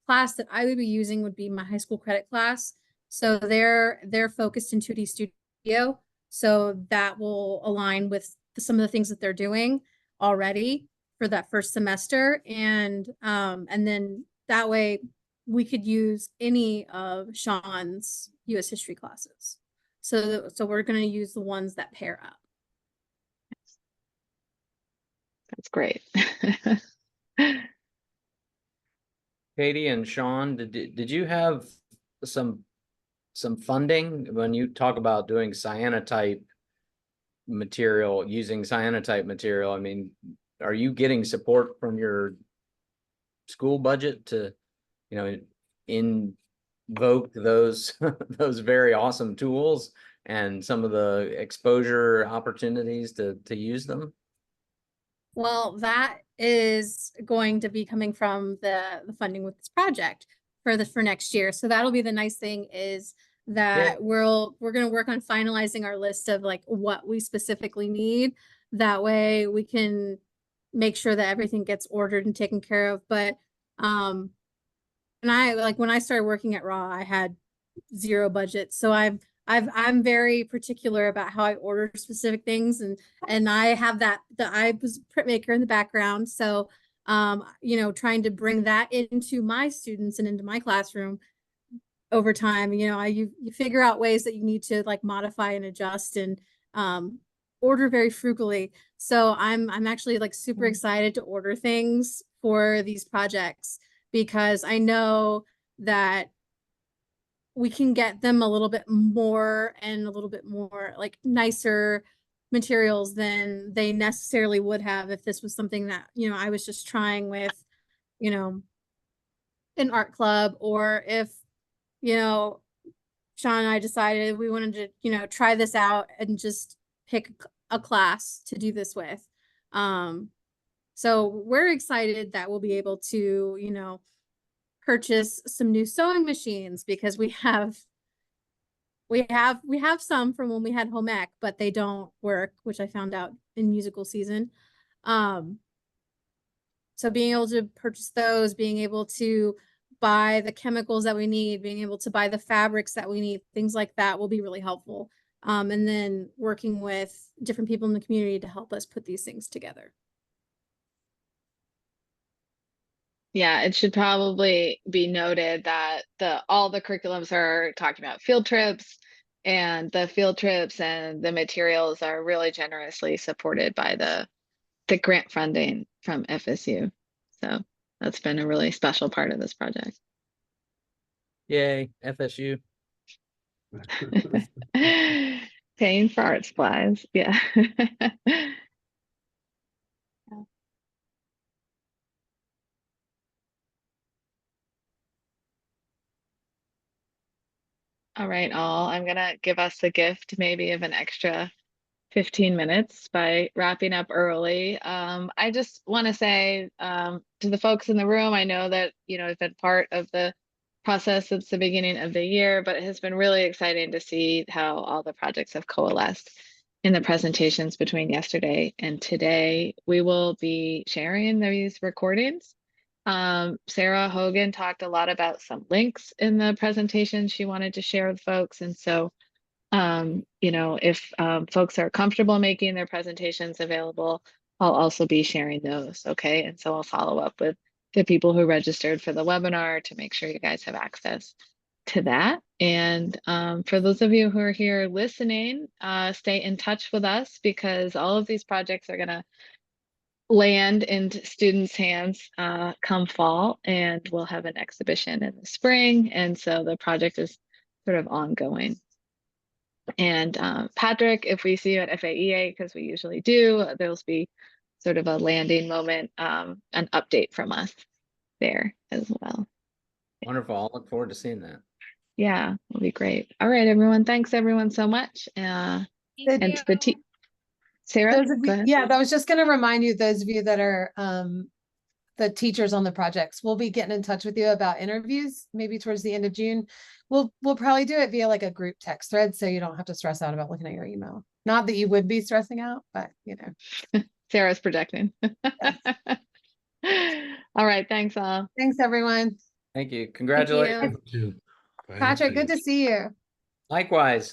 [SPEAKER 5] class that I would be using would be my high school credit class. So they're focused in 2D Studio. So that will align with some of the things that they're doing already for that first semester. And then that way we could use any of Sean's US history classes. So we're going to use the ones that pair up.
[SPEAKER 1] That's great.
[SPEAKER 10] Katie and Sean, did you have some funding when you talk about doing cyanotype material, using cyanotype material? I mean, are you getting support from your school budget to, invoke those those very awesome tools and some of the exposure opportunities to use them?
[SPEAKER 5] Well, that is going to be coming from the funding with this project for next year. So that'll be the nice thing is that we're gonna work on finalizing our list of like what we specifically need. That way we can make sure that everything gets ordered and taken care of. But and I like when I started working at Raw, I had zero budget. So I'm very particular about how I order specific things, and I have I was a printmaker in the background. So you know, trying to bring that into my students and into my classroom over time, you know, you figure out ways that you need to like modify and adjust and order very frugally. So I'm actually like super excited to order things for these projects because I know that we can get them a little bit more and a little bit more like nicer materials than they necessarily would have if this was something that, you know, I was just trying with, you know, an art club, or if, you know, Sean and I decided we wanted to, you know, try this out and just pick a class to do this with. So we're excited that we'll be able to, you know, purchase some new sewing machines because we have some from when we had home ec, but they don't work, which I found out in musical season. So being able to purchase those, being able to buy the chemicals that we need, being able to buy the fabrics that we need, things like that will be really helpful. And then working with different people in the community to help us put these things together.
[SPEAKER 1] Yeah, it should probably be noted that all the curriculums are talking about field trips, and the field trips and the materials are really generously supported by the grant funding from FSU. So that's been a really special part of this project.
[SPEAKER 10] Yay, FSU.
[SPEAKER 1] Paying for art supplies, yeah. All right, all. I'm gonna give us the gift maybe of an extra 15 minutes by wrapping up early. I just want to say to the folks in the room, I know that, you know, I've been part of the process since the beginning of the year, but it has been really exciting to see how all the projects have coalesced in the presentations between yesterday and today. We will be sharing these recordings. Sarah Hogan talked a lot about some links in the presentation she wanted to share with folks. And so, you know, if folks are comfortable making their presentations available, I'll also be sharing those, okay? And so I'll follow up with the people who registered for the webinar to make sure you guys have access to that. And for those of you who are here listening, stay in touch with us because all of these projects are gonna land into students' hands come fall, and we'll have an exhibition in the spring. And so the project is sort of ongoing. And Patrick, if we see you at FAEA, because we usually do, there'll be sort of a landing moment, an update from us there as well.
[SPEAKER 10] Wonderful. I'll look forward to seeing that.
[SPEAKER 1] Yeah, it'll be great. All right, everyone. Thanks everyone so much. And to the Sarah, go ahead.
[SPEAKER 2] Yeah, I was just going to remind you, those of you that are the teachers on the projects, we'll be getting in touch with you about interviews, maybe towards the end of June. We'll probably do it via like a group text thread, so you don't have to stress out about looking at your email. Not that you would be stressing out, but you know.
[SPEAKER 1] Sarah's projecting.
[SPEAKER 2] Yes.
[SPEAKER 1] All right, thanks all.
[SPEAKER 2] Thanks everyone.
[SPEAKER 10] Thank you. Congratulations.
[SPEAKER 3] Thank you.
[SPEAKER 2] Patrick, good to see you.
[SPEAKER 10] Likewise.